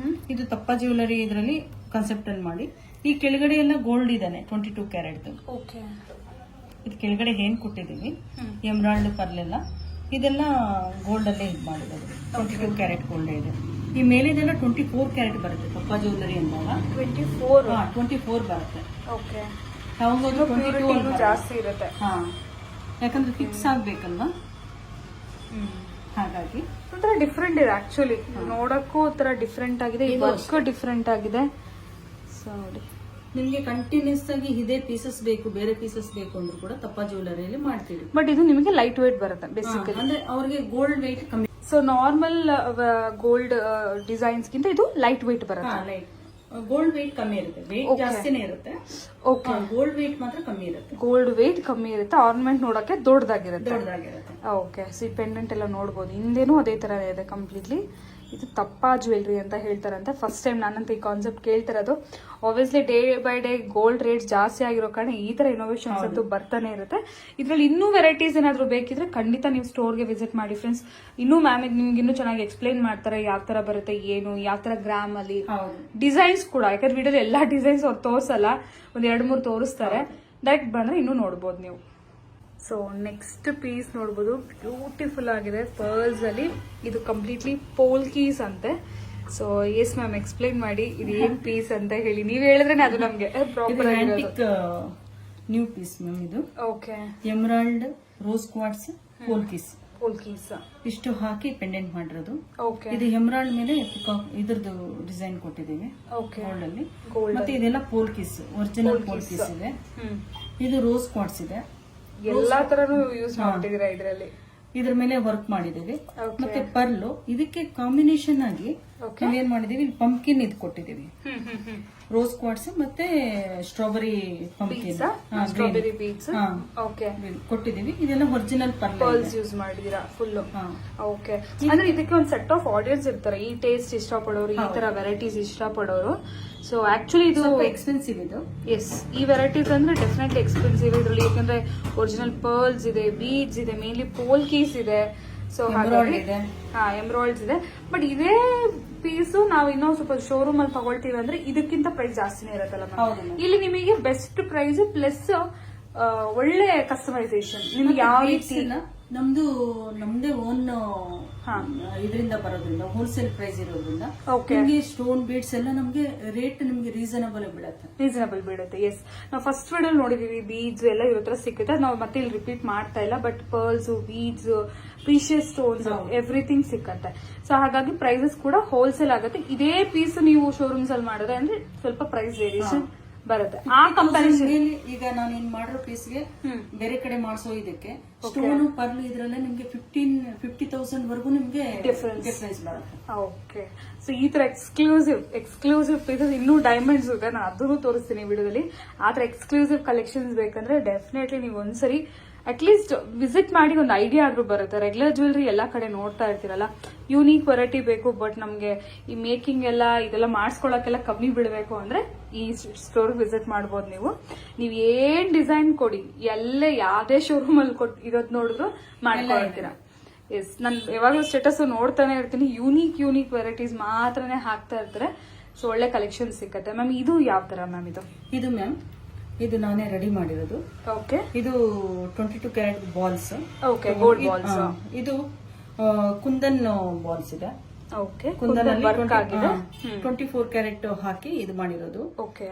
ಇದು ತಪ್ಪ ಜ್ಯುವೆಲರಿ ಇದರಲ್ಲಿ ಕಾನ್ಸೆಪ್ಟ್ ಅಲ್ಲಿ ಮಾಡಿ. ಈ ಕೆಳಗಡೆ ಎಲ್ಲ ಗೋಲ್ಡ್ ಇದಾನೆ 22 ಕ್ಯಾರೆಟ್. ಓಕೆ, ಇದು ಕೆಳಗಡೆ ಏನ್ ಕೊಟ್ಟಿದೀವಿ ಎಮ್ರಾಲ್ಡ್ ಪರ್ಲ್ ಎಲ್ಲ ಇದೆಲ್ಲ ಗೋಲ್ಡ್ ಅಲ್ಲೇ ಇದು ಮಾಡಿರೋದು. 22 ಕ್ಯಾರೆಟ್ ಗೋಲ್ಡ್ ಇದೆ. ಈ ಮೇಲಿದೆಲ್ಲ 24 ಕ್ಯಾರೆಟ್ ಬರುತ್ತೆ ತಪ್ಪ ಜ್ಯುವೆಲರಿ ಅಂದಾಗ. 24 ಬರುತ್ತೆ. ಓಕೆ, ಯಾವಾಗಾದ್ರೂ 22 ಜಾಸ್ತಿ ಇರುತ್ತೆ. ಯಾಕಂದ್ರೆ ಫಿಕ್ಸ್ ಆಗ್ಬೇಕಲ್ವಾ, ಹಾಗಾಗಿ ಒಂಥರ ಡಿಫ್ರೆಂಟ್ ಇದೆ. ಆಕ್ಚುಲಿ ನೋಡಕ್ಕೂ ಒಂಥರ ಡಿಫ್ರೆಂಟ್ ಆಗಿದೆ, ವರ್ಕ್ ಡಿಫ್ರೆಂಟ್ ಆಗಿದೆ. ಸೊ ನೋಡಿ, ನಿಮ್ಗೆ ಕಂಟಿನ್ಯೂಸ್ ಆಗಿ ಇದೇ ಪೀಸಸ್ ಬೇಕು, ಬೇರೆ ಪೀಸಸ್ ಬೇಕು ಅಂದ್ರೂ ಕೂಡ ತಪ್ಪ ಜ್ಯುವೆಲರಿಯಲ್ಲಿ ಮಾಡ್ತೀವಿ. ಬಟ್ ಇದು ನಿಮಗೆ ಲೈಟ್ ವೇಟ್ ಬರುತ್ತೆ ಬೇಸಿಕಲಿ. ಅಂದ್ರೆ ಅವ್ರಿಗೆ ಗೋಲ್ಡ್ ವೇಟ್ ಕಮ್ಮಿ. ಸೊ ನಾರ್ಮಲ್ ಗೋಲ್ಡ್ ಡಿಸೈನ್ಸ್ ಗಿಂತ ಇದು ಲೈಟ್ ವೇಟ್ ಬರುತ್ತೆ. ಗೋಲ್ಡ್ ವೇಟ್ ಕಮ್ಮಿ ಇರುತ್ತೆ, ವೇಟ್ ಜಾಸ್ತಿನೇ ಇರುತ್ತೆ. ಓಕೆ, ಗೋಲ್ಡ್ ವೇಟ್ ಮಾತ್ರ ಕಮ್ಮಿ ಇರುತ್ತೆ. ಗೋಲ್ಡ್ ವೇಟ್ ಕಮ್ಮಿ ಇರುತ್ತೆ, ಆರ್ನಮೆಂಟ್ ನೋಡಕ್ಕೆ ದೊಡ್ಡದಾಗಿರುತ್ತೆ. ದೊಡ್ಡದಾಗಿರುತ್ತೆ. ಓಕೆ, ಸೊ ಈ ಪೆಂಡೆಂಟ್ ಎಲ್ಲ ನೋಡಬಹುದು. ಹಿಂದೇನು ಅದೇ ತರ ಇದೆ ಕಂಪ್ಲೀಟ್ಲಿ. ಇದು ತಪ್ಪ ಜ್ಯುವೆಲ್ರಿ ಅಂತ ಹೇಳ್ತಾರಂತೆ. ಫಸ್ಟ್ ಟೈಮ್ ನಾನಂತ ಈ ಕಾನ್ಸೆಪ್ಟ್ ಕೇಳ್ತಿರೋದು. Obviously day by day gold rate ಜಾಸ್ತಿ ಆಗಿರೋ ಕಾರಣ ಈ ತರ ಇನೋವೇಷನ್ಸ್ ಅಂತೂ ಬರ್ತಾನೆ ಇರುತ್ತೆ. ಇದ್ರಲ್ಲಿ ಇನ್ನೂ ವೆರೈಟೀಸ್ ಏನಾದ್ರು ಬೇಕಿದ್ರೆ ಖಂಡಿತ ನೀವು ಸ್ಟೋರ್ಗೆ ವಿಸಿಟ್ ಮಾಡಿ ಫ್ರೆಂಡ್ಸ್. ಇನ್ನೂ ಮ್ಯಾಮ್ ನಿಮ್ಗೆ ಇನ್ನೂ ಚೆನ್ನಾಗಿ ಎಕ್ಸ್ಪ್ಲೈನ್ ಮಾಡ್ತಾರೆ ಯಾವ ತರ ಬರುತ್ತೆ, ಏನು ಯಾವ ತರ ಗ್ರಾಮ್ ಅಲ್ಲಿ, ಡಿಸೈನ್ಸ್ ಕೂಡ. ಯಾಕಂದ್ರೆ ವಿಡಿಯೋದಲ್ಲಿ ಎಲ್ಲಾ ಡಿಸೈನ್ಸ್ ಅವ್ರು ತೋರ್ಸಲ್ಲ, ಒಂದ್ 2-3 ತೋರಿಸ್ತಾರೆ. ಡೈರೆಕ್ಟ್ ಬಂದ್ರೆ ಇನ್ನೂ ನೋಡ್ಬೋದು ನೀವು. ಸೊ ನೆಕ್ಸ್ಟ್ ಪೀಸ್ ನೋಡ್ಬೋದು, ಬ್ಯೂಟಿಫುಲ್ ಆಗಿದೆ ಪರ್ಲ್ಸ್ ಅಲ್ಲಿ. ಇದು ಕಂಪ್ಲೀಟ್ಲಿ ಪೋಲ್ಕೀಸ್ ಅಂತೆ. ಸೊ ಎಸ್ ಮ್ಯಾಮ್, ಎಕ್ಸ್ಪ್ಲೈನ್ ಮಾಡಿ ಇದು ಏನ್ ಪೀಸ್ ಅಂತ ಹೇಳಿ. ನೀವ್ ಹೇಳಿದ್ರೆ ಅದು ನಮ್ಗೆ ಪ್ರಾಪರ್ ನ್ಯೂ ಪೀಸ್ ಮ್ಯಾಮ್. ಇದು ಓಕೆ, ಎಮರಾಲ್ಡ್ ರೋಸ್ ಕ್ವಾರ್ಟ್ಸ್ ಪೋಲ್ಕೀಸ್ ಇಷ್ಟು ಹಾಕಿ ಪೆಂಡೆಂಟ್ ಮಾಡಿರೋದು. ಓಕೆ, ಇದು ಎಮರಾಲ್ಡ್ ಮೇಲೆ ಇದ್ರದ್ದು ಡಿಸೈನ್ ಕೊಟ್ಟಿದ್ದೀವಿ ಗೋಲ್ಡ್ ಅಲ್ಲಿ. ಮತ್ತೆ ಇದೆಲ್ಲ ಪೋಲ್ಕೀಸ್, ಒರಿಜಿನಲ್ ಪೋಲ್ಕೀಸ್ ಇದೆ. ಇದು ರೋಸ್ ಕ್ವಾರ್ಟ್ಸ್ ಇದೆ. ಎಲ್ಲಾ ತರನು ಯೂಸ್ ಮಾಡ್ತಿದೀರಾ ಇದ್ರಲ್ಲಿ? ಇದ್ರ ಮೇಲೆ ವರ್ಕ್ ಮಾಡಿದೀವಿ. ಮತ್ತೆ ಪರ್ಲು ಇದಕ್ಕೆ ಕಾಂಬಿನೇಷನ್ ಆಗಿ ಏನ್ ಮಾಡಿದೀವಿ, ಇಲ್ಲಿ ಪಂಪ್ಕಿನ್ ಇದು ಕೊಟ್ಟಿದೀವಿ. ರೋಸ್ ಕ್ವಾರ್ಟ್ಸ್ ಮತ್ತೆ strawberry pumpkin strawberry beads okay ಕೊಟ್ಟಿದೀವಿ. ಇದೆಲ್ಲ ಒರಿಜಿನಲ್ ಪರ್ಲ್ಸ್ ಯೂಸ್ ಮಾಡಿದೀರಾ ಫುಲ್. ಓಕೆ, ಅಂದ್ರೆ ಇದಕ್ಕೆ ಒಂದು ಸೆಟ್ ಆಫ್ ಆಡಿಯನ್ಸ್ ಇರ್ತಾರೆ, ಈ ಟೇಸ್ಟ್ ಇಷ್ಟಪಡೋರು, ಈ ತರ ವೆರೈಟೀಸ್ ಇಷ್ಟಪಡೋರು. ಸೊ ಆಕ್ಚುಲಿ ಇದು ಎಕ್ಸ್ಪೆನ್ಸಿವ್ ಇದು. ಎಸ್, ಈ ವೆರೈಟೀಸ್ ಅಂದ್ರೆ ಡೆಫಿನೆಟ್ಲಿ ಎಕ್ಸ್ಪೆನ್ಸಿವ್ ಇದ್ರಲ್ಲಿ, ಯಾಕಂದ್ರೆ ಒರಿಜಿನಲ್ ಪರ್ಲ್ಸ್ ಇದೆ, ಬೀಡ್ಸ್ ಇದೆ, ಮೇನ್ಲಿ ಪೋಲ್ಕೀಸ್ ಇದೆ, ಸೊ ಎಮ್ರಾಯ್ಡ್ಸ್ ಇದೆ. ಬಟ್ ಇದೇ ಪೀಸು ನಾವು ಇನ್ನೊಂದು ಸ್ವಲ್ಪ ಶೋರೂಮ್ ಅಲ್ಲಿ ತಗೊಳ್ತೀವಿ ಅಂದ್ರೆ ಇದಕ್ಕಿಂತ ಪ್ರೈಸ್ ಜಾಸ್ತಿನೇ ಇರತ್ತಲ್ಲ ಮ್ಯಾಮ್. ಇಲ್ಲಿ ನಿಮಗೆ ಬೆಸ್ಟ್ ಪ್ರೈಸ್ ಪ್ಲಸ್ ಒಳ್ಳೆ ಕಸ್ಟಮೈಸೇಷನ್. ನಿಮ್ಗೆ ಯಾವ ರೀತಿ ನಮ್ದೇ ಓನ್ ಇದರಿಂದ ಬರೋದ್ರಿಂದ ಹೋಲ್ಸೇಲ್ ಪ್ರೈಸ್ ಇರೋದ್ರಿಂದ ನಿಮ್ಗೆ ಸ್ಟೋನ್ ಬೀಡ್ಸ್ ಎಲ್ಲ ನಮ್ಗೆ ರೇಟ್ ನಿಮ್ಗೆ ರೀಸನಬಲ್ ಬೀಳುತ್ತೆ. ಎಸ್, ನಾವು ಫಸ್ಟ್ ವಿಡಿಯೋ ನೋಡಿದೀವಿ, ಬೀಡ್ಸ್ ಎಲ್ಲ ಇರೋ ತರ ಸಿಗುತ್ತೆ. ನಾವು ಮತ್ತೆ ಇಲ್ಲಿ ರಿಪೀಟ್ ಮಾಡ್ತಾ ಇಲ್ಲ. But pearls, beads, precious stones, everything ಸಿಕ್ಕತ್ತೆ. ಸೊ ಹಾಗಾಗಿ ಪ್ರೈಸಸ್ ಕೂಡ ಹೋಲ್ಸೇಲ್ ಆಗುತ್ತೆ. ಇದೇ ಪೀಸ್ ನೀವು ಶೋರೂಮ್ಸ್ ಅಲ್ಲಿ ಮಾಡಿದ್ರೆ ಅಂದ್ರೆ ಸ್ವಲ್ಪ ಪ್ರೈಸ್ ವೇರಿಯೇಷನ್ ಬರುತ್ತೆ. ಆ ಕಂಪ್ಯಾರಿಸನ್ ಈಗ ನಾನು ಏನ್ ಮಾಡಿರೋ ಪೀಸ್ಗೆ ಬೇರೆ ಕಡೆ ಮಾಡಿಸೋ ಇದಕ್ಕೆ ಸ್ಟೋನ್ ಪರ್ಲ್ ಇದ್ರಲ್ಲೇ ನಿಮ್ಗೆ 50,000 ವರೆಗೂ ನಿಮ್ಗೆ ಡಿಫರೆನ್ಸ್ ಬರುತ್ತೆ. ಓಕೆ, ಸೊ ಈ ತರ ಎಕ್ಸ್ಕ್ಲೂಸಿವ್ ಪೀಸಸ್ ಇನ್ನೂ ಡೈಮಂಡ್ಸ್ ಇದೆ, ನಾನು ಅದನ್ನು ತೋರಿಸ್ತೀನಿ ವಿಡಿಯೋದಲ್ಲಿ. ಆ ತರ ಎಕ್ಸ್ಕ್ಲೂಸಿವ್ ಕಲೆಕ್ಷನ್ಸ್ ಬೇಕಂದ್ರೆ ಡೆಫಿನೆಟ್ಲಿ ನೀವು ಒಂದ್ಸರಿ ಅಟ್ಲೀಸ್ಟ್ ವಿಸಿಟ್ ಮಾಡಿ ಒಂದು ಐಡಿಯಾ ಆದ್ರೂ ಬರುತ್ತೆ. ರೆಗ್ಯುಲರ್ ಜ್ಯುವೆಲ್ರಿ ಎಲ್ಲಾ ಕಡೆ ನೋಡ್ತಾ ಇರ್ತೀರಲ್ಲ, ಯೂನಿಕ್ ವೆರೈಟಿ ಬೇಕು, ಬಟ್ ನಮ್ಗೆ ಈ ಮೇಕಿಂಗ್ ಎಲ್ಲ ಇದೆಲ್ಲ ಮಾಡಿಸ್ಕೊಳಕ್ಕೆಲ್ಲ ಕಮ್ಮಿ ಬೀಳಬೇಕು ಅಂದ್ರೆ ಈ ಸ್ಟೋರ್ ವಿಸಿಟ್ ಮಾಡ್ಬೋದು. ನೀವು ಏನ್ ಡಿಸೈನ್ ಕೊಡಿ, ಎಲ್ಲೇ ಯಾವ್ದೇ ಶೋರೂಮ್ ಅಲ್ಲಿ ಇರೋದ್ ನೋಡಿದ್ರು ಮಾಡ್ಕೊಳ್ತೀರಾ. ಎಸ್, ನಾನು ಯಾವಾಗಲೂ ಸ್ಟೇಟಸ್ ನೋಡ್ತಾನೆ ಇರ್ತೀನಿ, ಯೂನಿಕ್ ವೆರೈಟೀಸ್ ಮಾತ್ರನೇ ಹಾಕ್ತಾ ಇರ್ತಾರೆ. ಸೊ ಒಳ್ಳೆ ಕಲೆಕ್ಷನ್ ಸಿಕ್ಕತ್ತೆ. ಮ್ಯಾಮ್ ಇದು ಯಾವ ತರ ಮ್ಯಾಮ್? ಇದು ಮ್ಯಾಮ್ ಇದು ನಾನೇ ರೆಡಿ ಮಾಡಿರೋದು. ಓಕೆ, ಇದು 22 carat balls. Okay, gold balls. ಇದು ಕುಂದನ್ ಬಾಲ್ಸ್ ಇದೆ. ಓಕೆ, ಕುಂದನ್ 24 ಕ್ಯಾರೆಟ್ ಹಾಕಿ ಇದು ಮಾಡಿರೋದು. ಓಕೆ,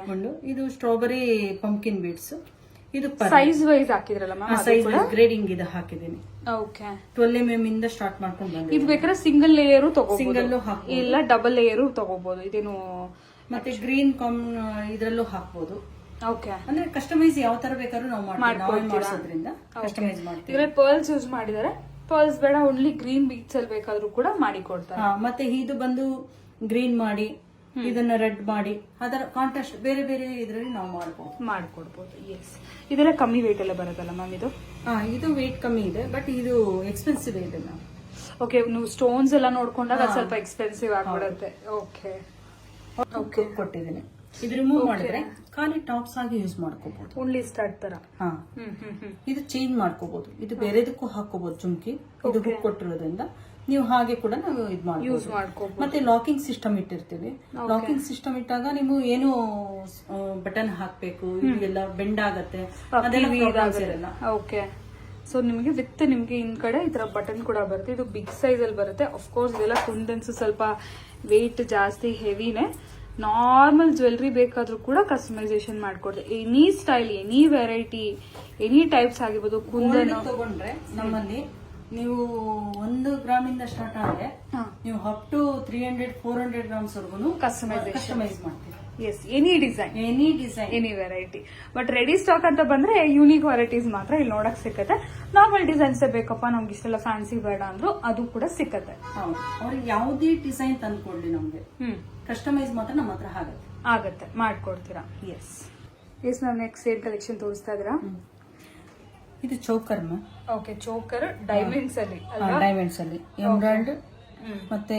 ಇದು ಸ್ಟ್ರಾಬೆರಿ ಪಂಪ್ಕಿನ್ ಬೀಡ್ಸ್. ಇದು ಸೈಜ್ ವೈಸ್ ಹಾಕಿದ್ರಲ್ಲ ಮ್ಯಾಮ್? ಸೈಜ್ ಗ್ರೇಡಿಂಗ್ ಇದು ಹಾಕಿದ್ದೀನಿ. ಓಕೆ, 12 mm ಇಂದ ಸ್ಟಾರ್ಟ್ ಮಾಡ್ಕೊಂಡು ಬಂದಿದ್ದೀನಿ. ಇದು ಬೇಕಾದ್ರೆ ಸಿಂಗಲ್ ಲೇಯರ್ ತಗೋಬಹುದು, ಸಿಂಗಲ್ ಇಲ್ಲ ಡಬಲ್ ಲೇಯರ್ ತಗೋಬಹುದು. ಇದೇನು ಮತ್ತೆ ಗ್ರೀನ್ ಇದ್ರಲ್ಲೂ ಹಾಕ್ಬೋದು. ಓಕೆ, ಅಂದ್ರೆ ಕಸ್ಟಮೈಸ್ ಯಾವ ತರ ಬೇಕಾದ್ರೂ ನಾವು ಮಾಡ್ಕೊಡ್ತೀವಿ. ಕಸ್ಟಮೈಸ್ ಮಾಡ್ತೀವಿ. ಇದ್ರಲ್ಲಿ ಪರ್ಲ್ಸ್ ಯೂಸ್ ಮಾಡಿದ್ದಾರೆ. ಪರ್ಲ್ಸ್ ಬೇಡ, ಓನ್ಲಿ ಗ್ರೀನ್ ಬೀಡ್ಸ್ ಅಲ್ಲಿ ಬೇಕಾದ್ರೂ ಕೂಡ ಮಾಡಿ ಕೊಡ್ತಾರೆ. ಮತ್ತೆ ಇದು ಬಂದು ಗ್ರೀನ್ ಮಾಡಿ, ಇದನ್ನ ರೆಡ್ ಮಾಡಿ, ಅದರ ಕಾಂಟ್ರಾಸ್ಟ್ ಬೇರೆ ಬೇರೆ ಇದ್ರಲ್ಲಿ ನಾವು ಮಾಡ್ಕೊಡ್ಬೋದು. ಎಸ್, ಇದೆಲ್ಲ ಕಮ್ಮಿ ವೇಟ್ ಎಲ್ಲ ಬರುತ್ತಲ್ಲ ಮ್ಯಾಮ್? ಇದು ವೇಟ್ ಕಮ್ಮಿ ಇದೆ, ಬಟ್ ಇದು ಎಕ್ಸ್ಪೆನ್ಸಿವ್ ಇದೆ ಮ್ಯಾಮ್. ಓಕೆ, ನೀವು ಸ್ಟೋನ್ಸ್ ಎಲ್ಲ ನೋಡ್ಕೊಂಡಾಗ ಅದು ಸ್ವಲ್ಪ ಎಕ್ಸ್ಪೆನ್ಸಿವ್ ಆಗ್ಬಿಡುತ್ತೆ. ಓಕೆ, ಓಕೆ, ಕೊಟ್ಟಿದ್ದೀನಿ. ಇದು ರಿಮೂವ್ ಮಾಡಿದ್ರೆ ಖಾಲಿ ಟಾಪ್ಸ್ ಆಗಿ ಯೂಸ್ ಮಾಡ್ಕೋಬಹುದು. ಓನ್ಲಿ ಸ್ಟಾರ್ಟ್ ತರ. ಇದು ಚೇಂಜ್ ಮಾಡ್ಕೋಬಹುದು. ಇದು ಬೇರೆದಕ್ಕೂ ಹಾಕೋಬಹುದು. ಜುಮ್ಕಿ ಇದು ಹುಕ್ ಕೊಟ್ಟಿರೋದ್ರಿಂದ ನೀವು ಹಾಗೆ ಕೂಡ ನಾವು ಯೂಸ್ ಮಾಡ್ಕೋಬಹುದು. ಮತ್ತೆ ಲಾಕಿಂಗ್ ಸಿಸ್ಟಮ್ ಇಟ್ಟಿರ್ತೀವಿ. ಲಾಕಿಂಗ್ ಸಿಸ್ಟಮ್ ಇಟ್ಟಾಗ ನೀವು ಏನು ಬಟನ್ ಹಾಕ್ಬೇಕು, ಇದೆಲ್ಲ ಬೆಂಡ್ ಆಗತ್ತೆ, ಅದೆಲ್ಲ. ಓಕೆ, ಸೊ ನಿಮಗೆ ವಿತ್ ನಿಮ್ಗೆ ಇನ್ ಕಡೆ ಈ ತರ ಬಟನ್ ಕೂಡ ಬರುತ್ತೆ. ಇದು ಬಿಗ್ ಸೈಜ್ ಅಲ್ಲಿ ಬರುತ್ತೆ. ಅಫ್ಕೋರ್ಸ್ ಇದೆಲ್ಲ ಕುಂದನ್ಸ್ ಸ್ವಲ್ಪ ವೇಟ್ ಜಾಸ್ತಿ, ಹೆವಿನೇ. ನಾರ್ಮಲ್ ಜ್ಯುವೆಲ್ರಿ ಬೇಕಾದ್ರೂ ಕೂಡ ಕಸ್ಟಮೈಸೇಷನ್ ಮಾಡ್ಕೊಡ್ತಾರೆ. Any style, any variety, any types ಆಗಿರ್ಬೋದು. ಕುಂದನ್ ತಗೊಂಡ್ರೆ ನಮ್ಮಲ್ಲಿ ನೀವು 1 ಗ್ರಾಮ್ ಇಂದ ಸ್ಟಾರ್ಟ್ ಆದ್ರೆ ನೀವು ಅಪ್ ಟು 300-400 ಗ್ರಾಮ್ಸ್ ವರೆಗೂ ಕಸ್ಟಮೈಸ್ ಮಾಡ್ತೀವಿ. Yes, any design, any variety. But ready stock ಅಂತ ಬಂದ್ರೆ ಯೂನಿಕ್ ವೆರೈಟೀಸ್ ಮಾತ್ರ ಇಲ್ಲಿ ನೋಡಕ್ ಸಿಕ್ಕತ್ತೆ. ನಾರ್ಮಲ್ ಡಿಸೈನ್ಸ್ ಬೇಕಪ್ಪ, ನಮ್ಗೆ ಇಷ್ಟೆಲ್ಲ ಫ್ಯಾನ್ಸಿ ಬೇಡ ಅಂದ್ರು ಅದು ಕೂಡ ಸಿಕ್ಕತ್ತೆ. ಅವ್ರಿಗೆ ಯಾವುದೇ ಡಿಸೈನ್ ತಂದ್ಕೊಡ್ಲಿ, ನಮ್ಗೆ ಕಸ್ಟಮೈಸ್ ಮಾತ್ರ ನಮ್ಮ ಹತ್ರ ಆಗತ್ತೆ, ಮಾಡ್ಕೊಡ್ತೀರಾ. ಎಸ್ ಮ್ಯಾಮ್, ನೆಕ್ಸ್ಟ್ ಏನ್ ಕಲೆಕ್ಷನ್ ತೋರಿಸ್ತಾ ಇದ್ದೀರಾ? ಇದು choker ma'am. Okay, choker diamonds ಅಲ್ಲಿ ಎಮ್ರಾಲ್ಡ್ ಮತ್ತೆ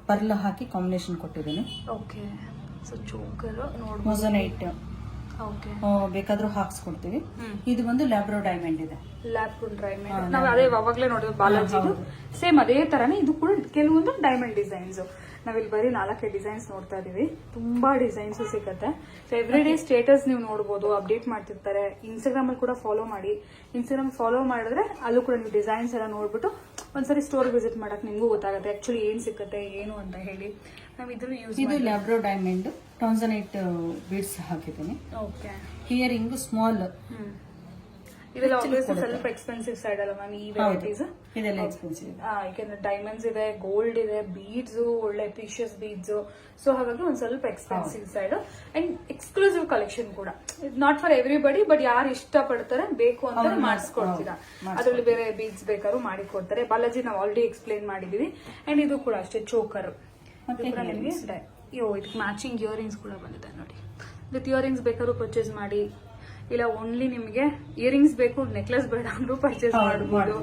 ಪರ್ಲ್ ಹಾಕಿ ಕಾಂಬಿನೇಷನ್ ಕೊಟ್ಟಿದ್ದೀನಿ. ಓಕೆ, ಸೊ ಚೋಕರ್ ಮೊಸನೈಟ್ ಬೇಕಾದ್ರೂ ಹಾಕ್ಸ್ಕೊಡ್ತೀವಿ. ಇದು ಒಂದು ಲ್ಯಾಬ್ರೋ ಡೈಮಂಡ್ ಇದೆ. ನಾವು ಅದೇ ಅವಾಗ್ಲೇ ನೋಡಿದ್ವಿ ಬಾಲಾಜಿ, ಸೇಮ್ ಅದೇ ತರನೇ ಇದು ಕೂಡ ಕೆಲವೊಂದು ಡೈಮಂಡ್ ಡಿಸೈನ್ಸ್. ನಾವಿಲ್ಲಿ ಬರೀ 4 ಡಿಸೈನ್ಸ್ ನೋಡ್ತಾ ಇದೀವಿ. ತುಂಬಾ ಡಿಸೈನ್ಸ್ ಸಿಗುತ್ತೆ. ಸೊ ಎವ್ರಿ ಡೇ ಸ್ಟೇಟಸ್ ನೀವು ನೋಡಬಹುದು, ಅಪ್ಡೇಟ್ ಮಾಡ್ತಿರ್ತಾರೆ. ಇನ್ಸ್ಟಾಗ್ರಾಮ್ ಅಲ್ಲಿ ಕೂಡ ಫಾಲೋ ಮಾಡಿ. ಇನ್ಸ್ಟಾಗ್ರಾಮ್ ಫಾಲೋ ಮಾಡಿದ್ರೆ ಅಲ್ಲೂ ಕೂಡ ನೀವು ಡಿಸೈನ್ಸ್ ಎಲ್ಲ ನೋಡ್ಬಿಟ್ಟು ಒಂದ್ಸರಿ ಸ್ಟೋರ್ ವಿಸಿಟ್ ಮಾಡಕ್ ನಿಮ್ಗೂ ಗೊತ್ತಾಗುತ್ತೆ ಆಕ್ಚುಲಿ ಏನ್ ಸಿಕ್ಕತ್ತೆ ಏನು ಅಂತ ಹೇಳಿ. ನಾವು ಇದು ಲ್ಯಾಬ್ರೋ ಡೈಮಂಡ್ ಟಾನ್ಸನೈಟ್ ಬೀಡ್ಸ್ ಹಾಕಿದ್ದೀನಿ. Okay, hearing small. ಇದೆಲ್ಲ ಸ್ವಲ್ಪ ಎಕ್ಸ್ಪೆನ್ಸಿವ್ ಸೈಡ್ ಅಲ್ಲ ಮ್ಯಾಮ್ ಈ ವೆರೈಟೀಸ್? ಇದೆಲ್ಲ ಎಕ್ಸ್ಪೆನ್ಸಿವ್. ಯಾಕಂದ್ರೆ ಡೈಮಂಡ್ಸ್ ಇದೆ, ಗೋಲ್ಡ್ ಇದೆ, ಬೀಡ್ಸ್, ಒಳ್ಳೆ ಪ್ರೀಶಿಯಸ್ ಬೀಡ್ಸ್. ಸೊ ಹಾಗಾಗಿ ಒಂದ್ ಸ್ವಲ್ಪ expensive side and exclusive collection ಕೂಡ. ನಾಟ್ ಫಾರ್ ಎವ್ರಿಬಡಿ, ಬಟ್ ಯಾರು ಇಷ್ಟ ಪಡ್ತಾರೆ ಬೇಕು ಅಂತ ಮಾಡಿಸ್ಕೊಡ್ತೀರಾ. ಅದ್ರಲ್ಲಿ ಬೇರೆ ಬೀಡ್ಸ್ ಬೇಕಾದ್ರೂ ಮಾಡಿ ಕೊಡ್ತಾರೆ. ಬಾಲಾಜಿ ನಾವು ಆಲ್ರೆಡಿ ಎಕ್ಸ್ಪ್ಲೇನ್ ಮಾಡಿದೀವಿ. ಅಂಡ್ ಇದು ಕೂಡ ಅಷ್ಟೇ ಚೋಕರ್. ಇದಕ್ಕೆ ಮ್ಯಾಚಿಂಗ್ ಇಯರಿಂಗ್ಸ್ ಕೂಡ ಬಂದಿದೆ ನೋಡಿ. ವಿತ್ ಇಯರಿಂಗ್ಸ್ ಬೇಕಾದ್ರೂ ಪರ್ಚೇಸ್ ಮಾಡಿ, ಇಲ್ಲ ಓನ್ಲಿ ನಿಮಗೆ ಇಯರಿಂಗ್ಸ್ ಬೇಕು ನೆಕ್ಲೆಸ್ ಬೇಡ ಅಂದ್ರೂ ಪರ್ಚೇಸ್ ಮಾಡಬಹುದು.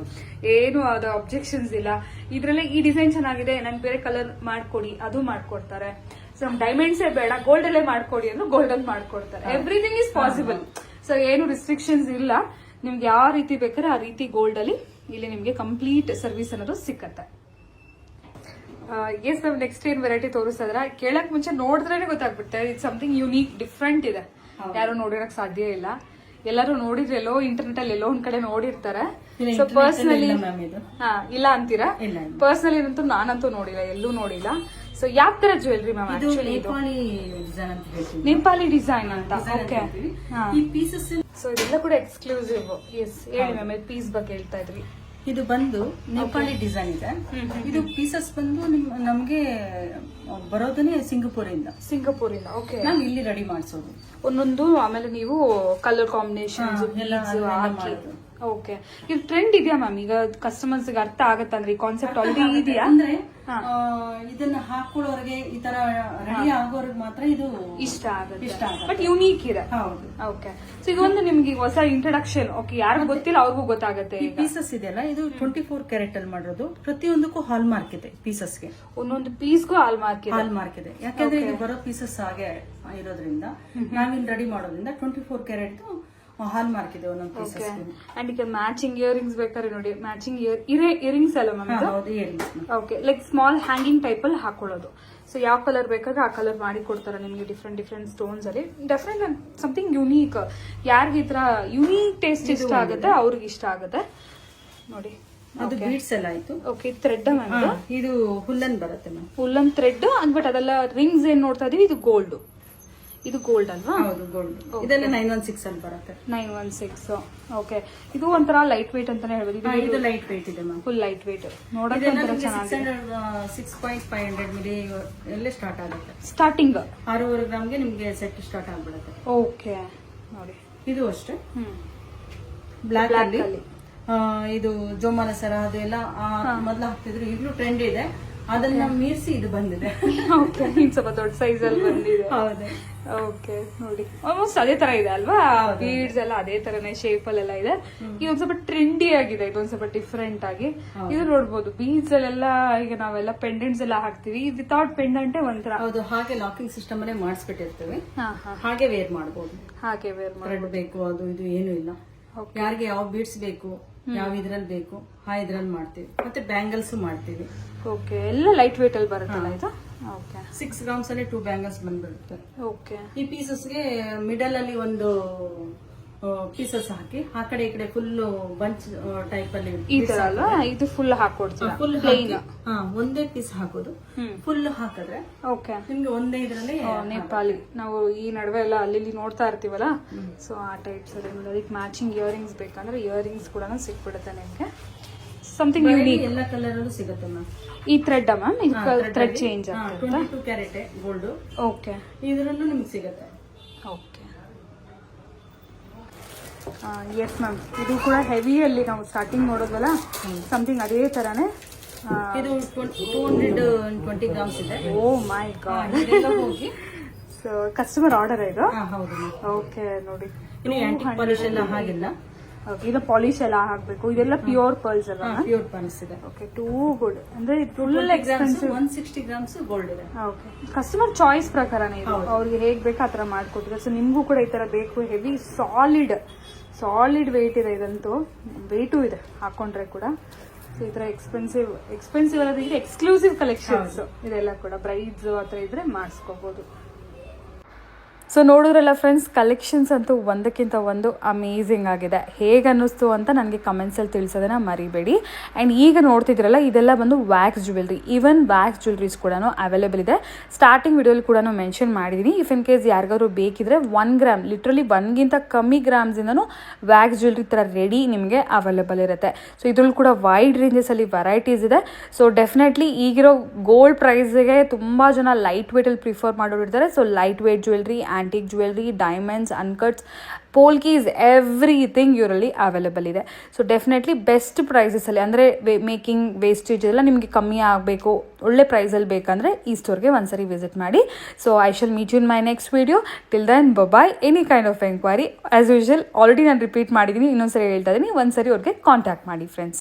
ಏನು ಅದು ಅಬ್ಜೆಕ್ಷನ್ಸ್ ಇಲ್ಲ. ಇದ್ರಲ್ಲೇ ಈ ಡಿಸೈನ್ ಚೆನ್ನಾಗಿದೆ, ನನ್ ಬೇರೆ ಕಲರ್ ಮಾಡ್ಕೊಡಿ ಅದು ಮಾಡ್ಕೊಡ್ತಾರೆ. ಸೊ ಡೈಮಂಡ್ಸೇ ಬೇಡ ಗೋಲ್ಡ್ ಅಲ್ಲೇ ಮಾಡ್ಕೊಡಿ ಅಂದ್ರೆ ಗೋಲ್ಡ್ ಅಲ್ಲಿ ಮಾಡ್ಕೊಡ್ತಾರೆ. Everything is possible. ಸೊ ಏನು ರಿಸ್ಟ್ರಿಕ್ಷನ್ಸ್ ಇಲ್ಲ. ನಿಮ್ಗೆ ಯಾವ ರೀತಿ ಬೇಕಾದ್ರೆ ಆ ರೀತಿ ಗೋಲ್ಡ್ ಅಲ್ಲಿ ಇಲ್ಲಿ ನಿಮ್ಗೆ ಕಂಪ್ಲೀಟ್ ಸರ್ವಿಸ್ ಅನ್ನೋದು ಸಿಕ್ಕತ್ತೆ. ಎಸ್ ಮ್ಯಾಮ್, ನೆಕ್ಸ್ಟ್ ಏನ್ ವೆರೈಟಿ ತೋರಿಸ್ತಾ ಇದ್ರ? ಕೇಳಕ್ ಮುಂಚೆ ನೋಡಿದ್ರೆ ಗೊತ್ತಾಗ್ಬಿಡುತ್ತೆ. ಇಟ್ ಸಮಥಿಂಗ್ ಯುನೀಕ್, ಡಿಫ್ರೆಂಟ್ ಇದೆ. ಯಾರು ನೋಡಿರಕ್ ಸಾಧ್ಯ ಇಲ್ಲ. ಎಲ್ಲರೂ ನೋಡಿದ್ರೆ ಎಲ್ಲೋ ಇಂಟರ್ನೆಟ್ ಅಲ್ಲಿ ಎಲ್ಲೋ ಒಂದ್ ಕಡೆ ನೋಡಿರ್ತಾರೆ. ಸೊ ಪರ್ಸನಲಿ ಇಲ್ಲ ಅಂತೀರಾ? ಪರ್ಸನಲಿ ಅಂತೂ ನಾನಂತೂ ನೋಡಿಲ್ಲ, ಎಲ್ಲೂ ನೋಡಿಲ್ಲ. ಸೊ ಯಾವ ತರ ಜ್ಯುವೆಲ್ರಿ ಮ್ಯಾಮ್? ನೇಪಾಳಿ ಡಿಸೈನ್ ಅಂತ. ಓಕೆ. ಸೊ ಇದೆಲ್ಲ ಕೂಡ ಎಕ್ಸ್ಕ್ಲೂಸಿವ್. ಎಸ್ ಹೇಳಿ ಮ್ಯಾಮ್, ಪೀಸ್ ಬಗ್ಗೆ ಹೇಳ್ತಾ ಇದ್ವಿ. ಇದು ಬಂದು ನೇಪಾಳಿ ಡಿಸೈನ್ ಇದೆ. ಇದು ಪೀಸಸ್ ಬಂದು ನಮ್ಗೆ ಬರೋದನ್ನೇ ಸಿಂಗಪೂರಿಂದ. ಓಕೆ. ನಾವು ಇಲ್ಲಿ ರೆಡಿ ಮಾಡಿಸೋದು ಒಂದೊಂದು. ಆಮೇಲೆ ನೀವು ಕಲರ್ ಕಾಂಬಿನೇಷನ್ ಹಾಕಿ. ಓಕೆ. ಇದು ಟ್ರೆಂಡ್ ಇದೆಯಾ ಮ್ಯಾಮ್? ಈಗ ಕಸ್ಟಮರ್ಸ್ ಗೆ ಅರ್ಥ ಆಗತ್ತೆ ಅಂದ್ರೆ ಈ ಕಾನ್ಸೆಪ್ಟ್ ಆಲ್ರೆಡಿ ಇದೆಯಾ? ಅಂದ್ರೆ ಇದನ್ನ ಹಾಕೊಳ್ಳೋರ್ಗೆ, ಈ ತರ ರೆಡಿ ಆಗೋರ್ಗೆ ಮಾತ್ರ ಇದು ಇಷ್ಟ ಆಗುತ್ತೆ. ಬಟ್ ಯುನೀಕ್ ಇದೆ. ಹೌದು. ಓಕೆ. ಸೊ ಇದೊಂದು ನಿಮ್ಗೆ ಹೊಸ ಇಂಟ್ರಡಕ್ಷನ್. ಓಕೆ. ಯಾರಿಗೂ ಗೊತ್ತಿಲ್ಲ ಅವ್ರಿಗೂ ಗೊತ್ತಾಗುತ್ತೆ. ಈ ಪೀಸಸ್ ಇದೆಯಲ್ಲ, ಇದು 24 ಕ್ಯಾರೆಟ್ ಅಲ್ಲಿ ಮಾಡಿರೋದು. ಪ್ರತಿಯೊಂದಕ್ಕೂ ಹಾಲ್ ಮಾರ್ಕ್ ಇದೆ ಪೀಸಸ್ಗೆ. ಒಂದೊಂದು ಪೀಸ್ಗೂ ಹಾಲ್ ಮಾರ್ಕ್ ಇದೆ. ಯಾಕಂದ್ರೆ ಇದು ಬರೋ ಪೀಸಸ್ ಹಾಗೆ ಇರೋದ್ರಿಂದ ನಾವಿಲ್ಲಿ ರೆಡಿ ಮಾಡೋದ್ರಿಂದ 24 ಕ್ಯಾರೆಟ್ ಹಾಲ್ ಮಾರ್ಕ್ ಇದೆ ಒಂದೊಂದು ಪೀಸಸ್. ಅಂಡ್ ಈಗ ಮ್ಯಾಚಿಂಗ್ ಇಯರಿಂಗ್ಸ್ ಬೇಕಾದ್ರೆ ನೋಡಿ, ಮ್ಯಾಚಿಂಗ್ ಇಯರಿಂಗ್ಸ್ ಅಲ್ಲ ಮ್ಯಾಮ್? ಹೌದು, earrings. Okay. Like small hanging type ಅಲ್ಲಿ ಹಾಕೊಳ್ಳೋದು. ಸೊ ಯಾವ ಕಲರ್ ಬೇಕಾದ್ರೆ ಆ ಕಲರ್ ಮಾಡಿ ಕೊಡ್ತಾರೆ ನಿಮಗೆ, ಡಿಫ್ರೆಂಟ್ ಸ್ಟೋನ್ಸ್ ಅಲ್ಲಿ. Definite something unique. ಯಾರಿಗೆ ಈ ತರ ಯುನೀಕ್ ಟೇಸ್ಟ್ ಇಷ್ಟ ಆಗುತ್ತೆ ಅವ್ರಿಗೆ ಇಷ್ಟ ಆಗುತ್ತೆ ನೋಡಿ. ಅದು ಬೀಡ್ಸ್ ಎಲ್ಲ ಆಯ್ತು. ಓಕೆ. Thread ma'am? ಇದು ಹುಲ್ಲನ್ ಬರುತ್ತೆ ಮ್ಯಾಮ್. ಹುಲ್ಲನ್ ಥ್ರೆಡ್. ಬಟ್ ಅದೆಲ್ಲ ರಿಂಗ್ಸ್ ಏನ್ ನೋಡ್ತಾ ಇದೀವಿ, ಇದು ಗೋಲ್ಡ್. ಇದು ಗೋಲ್ಡ್ ಅಲ್ವಾ? ಹೌದು, ಗೋಲ್ಡ್. ಇದೆಲ್ಲ 916 ಅಲ್ಲಿ ಬರುತ್ತೆ. 916. ಓಕೆ. ಇದು ಒಂಥರ ಲೈಟ್ ವೇಟ್ ಅಂತಾನೆ ಹೇಳ್ಬೋದು. ಇದು ಲೈಟ್ ವೇಟ್ ಇದೆ ಮ್ಯಾಮ್. Full light weight. ನೋಡೋಕೆ ಒಂಥರ ಚೆನ್ನಾಗಿದೆ. 6.500 ಮಿಲಿ ಎಲ್ಲೇ ಸ್ಟಾರ್ಟ್ ಆಗುತ್ತೆ. ಸ್ಟಾರ್ಟಿಂಗ್ 6.5 ಗ್ರಾಮ್ಗೆ ನಿಮ್ಗೆ ಸೆಟ್ ಸ್ಟಾರ್ಟ್ ಆಗ್ಬಿಡುತ್ತೆ. ಓಕೆ. ನೋಡಿ ಇದು ಅಷ್ಟೇ. ಬ್ಲಾಕ್ ಅಲ್ಲಿ ಇದು ಜೋಮಾನ ಸರ ಅದು ಎಲ್ಲ ಮೊದಲು ಹಾಕ್ತಿದ್ರು. ಈಗಲೂ ಟ್ರೆಂಡ್ ಇದೆ. ಅದನ್ನ ಮೀರಿಸಿ ಇದು ಬಂದಿದೆ. ಓಕೆ. ಸ್ವಲ್ಪ ದೊಡ್ಡ ಸೈಜ್ ಅಲ್ಲಿ ಬಂದಿದೆ. ಹೌದು. ಓಕೆ. ನೋಡಿ ಆಲ್ಮೋಸ್ಟ್ ಅದೇ ತರ ಇದೆ ಅಲ್ವಾ? ಬೀಡ್ಸ್ ಎಲ್ಲ ಅದೇ ತರನೇ ಶೇಪ್ ಅಲ್ಲೆಲ್ಲ ಇದೆ. ಇದೊಂದ್ ಸ್ವಲ್ಪ ಟ್ರೆಂಡಿ ಆಗಿದೆ. ಇದೊಂದ್ ಸ್ವಲ್ಪ ಡಿಫ್ರೆಂಟ್ ಆಗಿ ಇದು ನೋಡ್ಬೋದು. ಬೀಡ್ಸ್ ಅಲ್ಲೆಲ್ಲ ಈಗ ನಾವೆಲ್ಲ ಪೆಂಡೆಂಟ್ಸ್ ಎಲ್ಲ ಹಾಕ್ತಿವಿ. ವಿತೌಟ್ ಪೆಂಡೆಂಟೇ ಒಂಥರ. ಹೌದು. ಹಾಗೆ ಲಾಕಿಂಗ್ ಸಿಸ್ಟಮ್ ಅಲ್ಲೇ ಮಾಡಿಸ್ಬಿಟ್ಟಿರ್ತೇವೆ. ಹಾಗೆ ವೇರ್ ಮಾಡಬಹುದು. ಹಾಗೆ ವೇರ್ ಥ್ರೆಡ್ ಬೇಕು ಅದು ಇದು ಏನು ಇಲ್ಲ. ಯಾರಿಗೆ ಯಾವ ಬೀಡ್ಸ್ ಬೇಕು, ಯಾವ ಇದ್ರಲ್ಲಿ ಬೇಕು ಆ ಇದ್ರಲ್ಲಿ ಮಾಡ್ತೀವಿ. ಮತ್ತೆ ಬ್ಯಾಂಗಲ್ಸ್ ಮಾಡ್ತೀವಿ. ಓಕೆ. ಎಲ್ಲ ಲೈಟ್ ವೇಟ್ ಅಲ್ಲಿ ಬರುತ್ತಲ್ಲ ಇದು? ಓಕೆ. 6 ಗ್ರಾಮ್ಸ್ ಅಲ್ಲಿ 2 ಬ್ಯಾಂಗಲ್ಸ್ ಬಂದ್ಬಿಡುತ್ತೆ. ಓಕೆ. ಈ ಪೀಸಸ್ಗೆ ಮಿಡಲ್ ಅಲ್ಲಿ ಒಂದು ಪೀಸಸ್ ಹಾಕಿ ಆ ಕಡೆ ಈ ಕಡೆ ಫುಲ್ ಬಂಚ್ ಟೈಪ್ ಅಲ್ಲಿ ಈ ತರ ಅಲ್ವಾ? ಇದು ಫುಲ್ ಹಾಕೊಡ್ತೀರಾ? ಫುಲ್ ಒಂದೇ ಪೀಸ್ ಹಾಕೋದು. ಫುಲ್ ಹಾಕಿದ್ರೆ ಓಕೆ ನಿಮ್ಗೆ ಒಂದೇ ಇದ್ರಲ್ಲಿ ನೇಪಾಳಿ ನಾವು ಈ ನಡುವೆ ಎಲ್ಲ ಅಲ್ಲಿ ನೋಡ್ತಾ ಇರ್ತೀವಲ್ಲ. ಸೊ ಆ ಟೈಪ್ಸ್ ಅಲ್ಲಿ ಅದಕ್ಕೆ ಮ್ಯಾಚಿಂಗ್ ಇಯರಿಂಗ್ಸ್ ಬೇಕಂದ್ರೆ ಇಯರಿಂಗ್ಸ್ ಕೂಡ ಸಿಕ್ಬಿಡುತ್ತೆ ನಿಮ್ಗೆ. Something unique. ಎಲ್ಲ ಕಲರ್ ಅಲ್ಲೂ ಸಿಗುತ್ತೆ ಮ್ಯಾಮ್. ಈ ಥ್ರೆಡ್ ಮ್ಯಾಮ್? ಇದು ಥ್ರೆಡ್ ಚೇಂಜ್ ಆಗುತ್ತೆ. 22 ಕ್ಯಾರೆಟ್ ಗೋಲ್ಡ್. ಓಕೆ. ಇದರಲ್ಲೂ ನಿಮ್ಗೆ ಸಿಗುತ್ತೆ. ಓಕೆ. Yes ma'am. ಇದು ಕೂಡ ಹೆವಿಯಲ್ಲಿ ನಾವು ಸ್ಟಾರ್ಟಿಂಗ್ ನೋಡೋದಲ್ಲ, ಸಮಥಿಂಗ್ ಅದೇ ತರಾನೇ. ಇದು 220 ಗ್ರಾಮ್ಸ್ ಇದೆ. ಓ ಮೈ ಗಾಡ್. ಹೋಗಿ ಸೊ ಕಸ್ಟಮರ್ ಆರ್ಡರ್ ಇದು? ಹೌದು. ಓಕೆ. ನೋಡಿ ಇನ್ನು ಆಂಟಿಕ್ ಪಾಲಿಶ್ ಎಲ್ಲ ಹಾಗಿಲ್ಲ. ಇದು ಪಾಲಿಶ್ ಎಲ್ಲ ಹಾಕ್ಬೇಕು. ಇದೆಲ್ಲ ಪ್ಯೂರ್ ಪರ್ಲ್ಸ್ ಅಲ್ಲ? ಪ್ಯೂರ್ ಪರ್ಲ್ಸ್ ಇದೆ. ಓಕೆ. Too good. ಅಂದ್ರೆ ಫುಲ್ ಎಕ್ಸ್ಪೆನ್ಸಿವ್. 160 ಗ್ರಾಮ್ಸ್ ಗೋಲ್ಡ್ ಇದೆ. ಓಕೆ. ಕಸ್ಟಮರ್ ಚಾಯ್ಸ್ ಪ್ರಕಾರನೇ ಇದು. ಅವ್ರಿಗೆ ಹೇಗ್ ಬೇಕು ಆ ತರ ಮಾಡ್ಕೊಟ್ಟಿದ್ದಾರೆ. ಸೊ ನಿಮ್ಗೂ ಕೂಡ ಈ ತರ ಬೇಕು. ಹೆವಿ ಸಾಲಿಡ್ ವೆಯ್ಟ್ ಇದೆ. ಇದಂತೂ ವೆಯ್ಟು ಇದೆ ಹಾಕೊಂಡ್ರೆ ಕೂಡ. ಸೊ ಈ ತರ ಎಕ್ಸ್ಪೆನ್ಸಿವ್ ಅಲ್ಲದ್ರೆ ಎಕ್ಸ್ಕ್ಲೂಸಿವ್ ಕಲೆಕ್ಷನ್ಸ್ ಇದೆಲ್ಲ ಕೂಡ. ಬ್ರೈಡ್ಸ್ ಆ ತರ ಇದ್ರೆ ಮಾಡಿಸ್ಕೋಬಹುದು. ಸೊ ನೋಡಿದ್ರಲ್ಲ ಫ್ರೆಂಡ್ಸ್, ಕಲೆಕ್ಷನ್ಸ್ ಅಂತೂ ಒಂದಕ್ಕಿಂತ ಒಂದು ಅಮೇಝಿಂಗ್ ಆಗಿದೆ. ಹೇಗೆ ಅನ್ನಿಸ್ತು ಅಂತ ನನಗೆ ಕಮೆಂಟ್ಸಲ್ಲಿ ತಿಳಿಸೋದನ್ನ ಮರಿಬೇಡಿ. ಆ್ಯಂಡ್ ಈಗ ನೋಡ್ತಿದ್ರಲ್ಲ, ಇದೆಲ್ಲ ಬಂದು wax jewellery. Even wax jewelleries ಕೂಡ ಅವೈಲೇಬಲ್ ಇದೆ. ಸ್ಟಾರ್ಟಿಂಗ್ ವಿಡಿಯೋಲಿ ಕೂಡ ಮೆನ್ಷನ್ ಮಾಡಿದ್ದೀನಿ. ಇಫ್ ಇನ್ ಕೇಸ್ ಯಾರಿಗಾದ್ರು ಬೇಕಿದ್ರೆ 1 ಗ್ರಾಮ್, ಲಿಟ್ರಲಿ 1ಗಿಂತ ಕಮ್ಮಿ ಗ್ರಾಮ್ಸಿಂದನೂ ವ್ಯಾಕ್ಸ್ ಜ್ಯುವೆಲ್ರಿ ಥರ ರೆಡಿ ನಿಮಗೆ ಅವೈಲೇಬಲ್ ಇರುತ್ತೆ. ಸೊ ಇದ್ರಲ್ಲಿ ಕೂಡ ವೈಡ್ ರೇಂಜಸಲ್ಲಿ ವೆರೈಟೀಸ್ ಇದೆ. ಸೊ ಡೆಫಿನೆಟ್ಲಿ ಈಗಿರೋ ಗೋಲ್ಡ್ ಪ್ರೈಸ್ಗೆ ತುಂಬ ಜನ ಲೈಟ್ ವೇಟಲ್ಲಿ ಪ್ರಿಫರ್ ಮಾಡೋರು ಇರ್ತಾರೆ. So light weight jewellery and antique jewellery, diamonds, uncuts, polkis, everything ಇವರಲ್ಲಿ ಅವೈಲೇಬಲ್ ಇದೆ. ಸೊ ಡೆಫಿನೆಟ್ಲಿ ಬೆಸ್ಟ್ ಪ್ರೈಸಸಲ್ಲಿ, ಅಂದರೆ ಮೇಕಿಂಗ್ ವೇಸ್ಟೇಜ್ ಎಲ್ಲ ನಿಮಗೆ ಕಮ್ಮಿ ಆಗಬೇಕು, ಒಳ್ಳೆ ಪ್ರೈಸಲ್ಲಿ ಬೇಕಂದರೆ ಈ ಸ್ಟೋರ್ಗೆ ಒಂದ್ಸರಿ ವಿಸಿಟ್ ಮಾಡಿ. So I shall meet you in my next video. Till then bye. Any kind of enquiry as usual already ನಾನು ರಿಪೀಟ್ ಮಾಡಿದ್ದೀನಿ, ಇನ್ನೊಂದ್ಸರಿ ಹೇಳ್ತಾ ಇದ್ದೀನಿ, ಒಂದ್ಸರಿ ಅವ್ರಿಗೆ ಕಾಂಟ್ಯಾಕ್ಟ್ ಮಾಡಿ ಫ್ರೆಂಡ್ಸ್.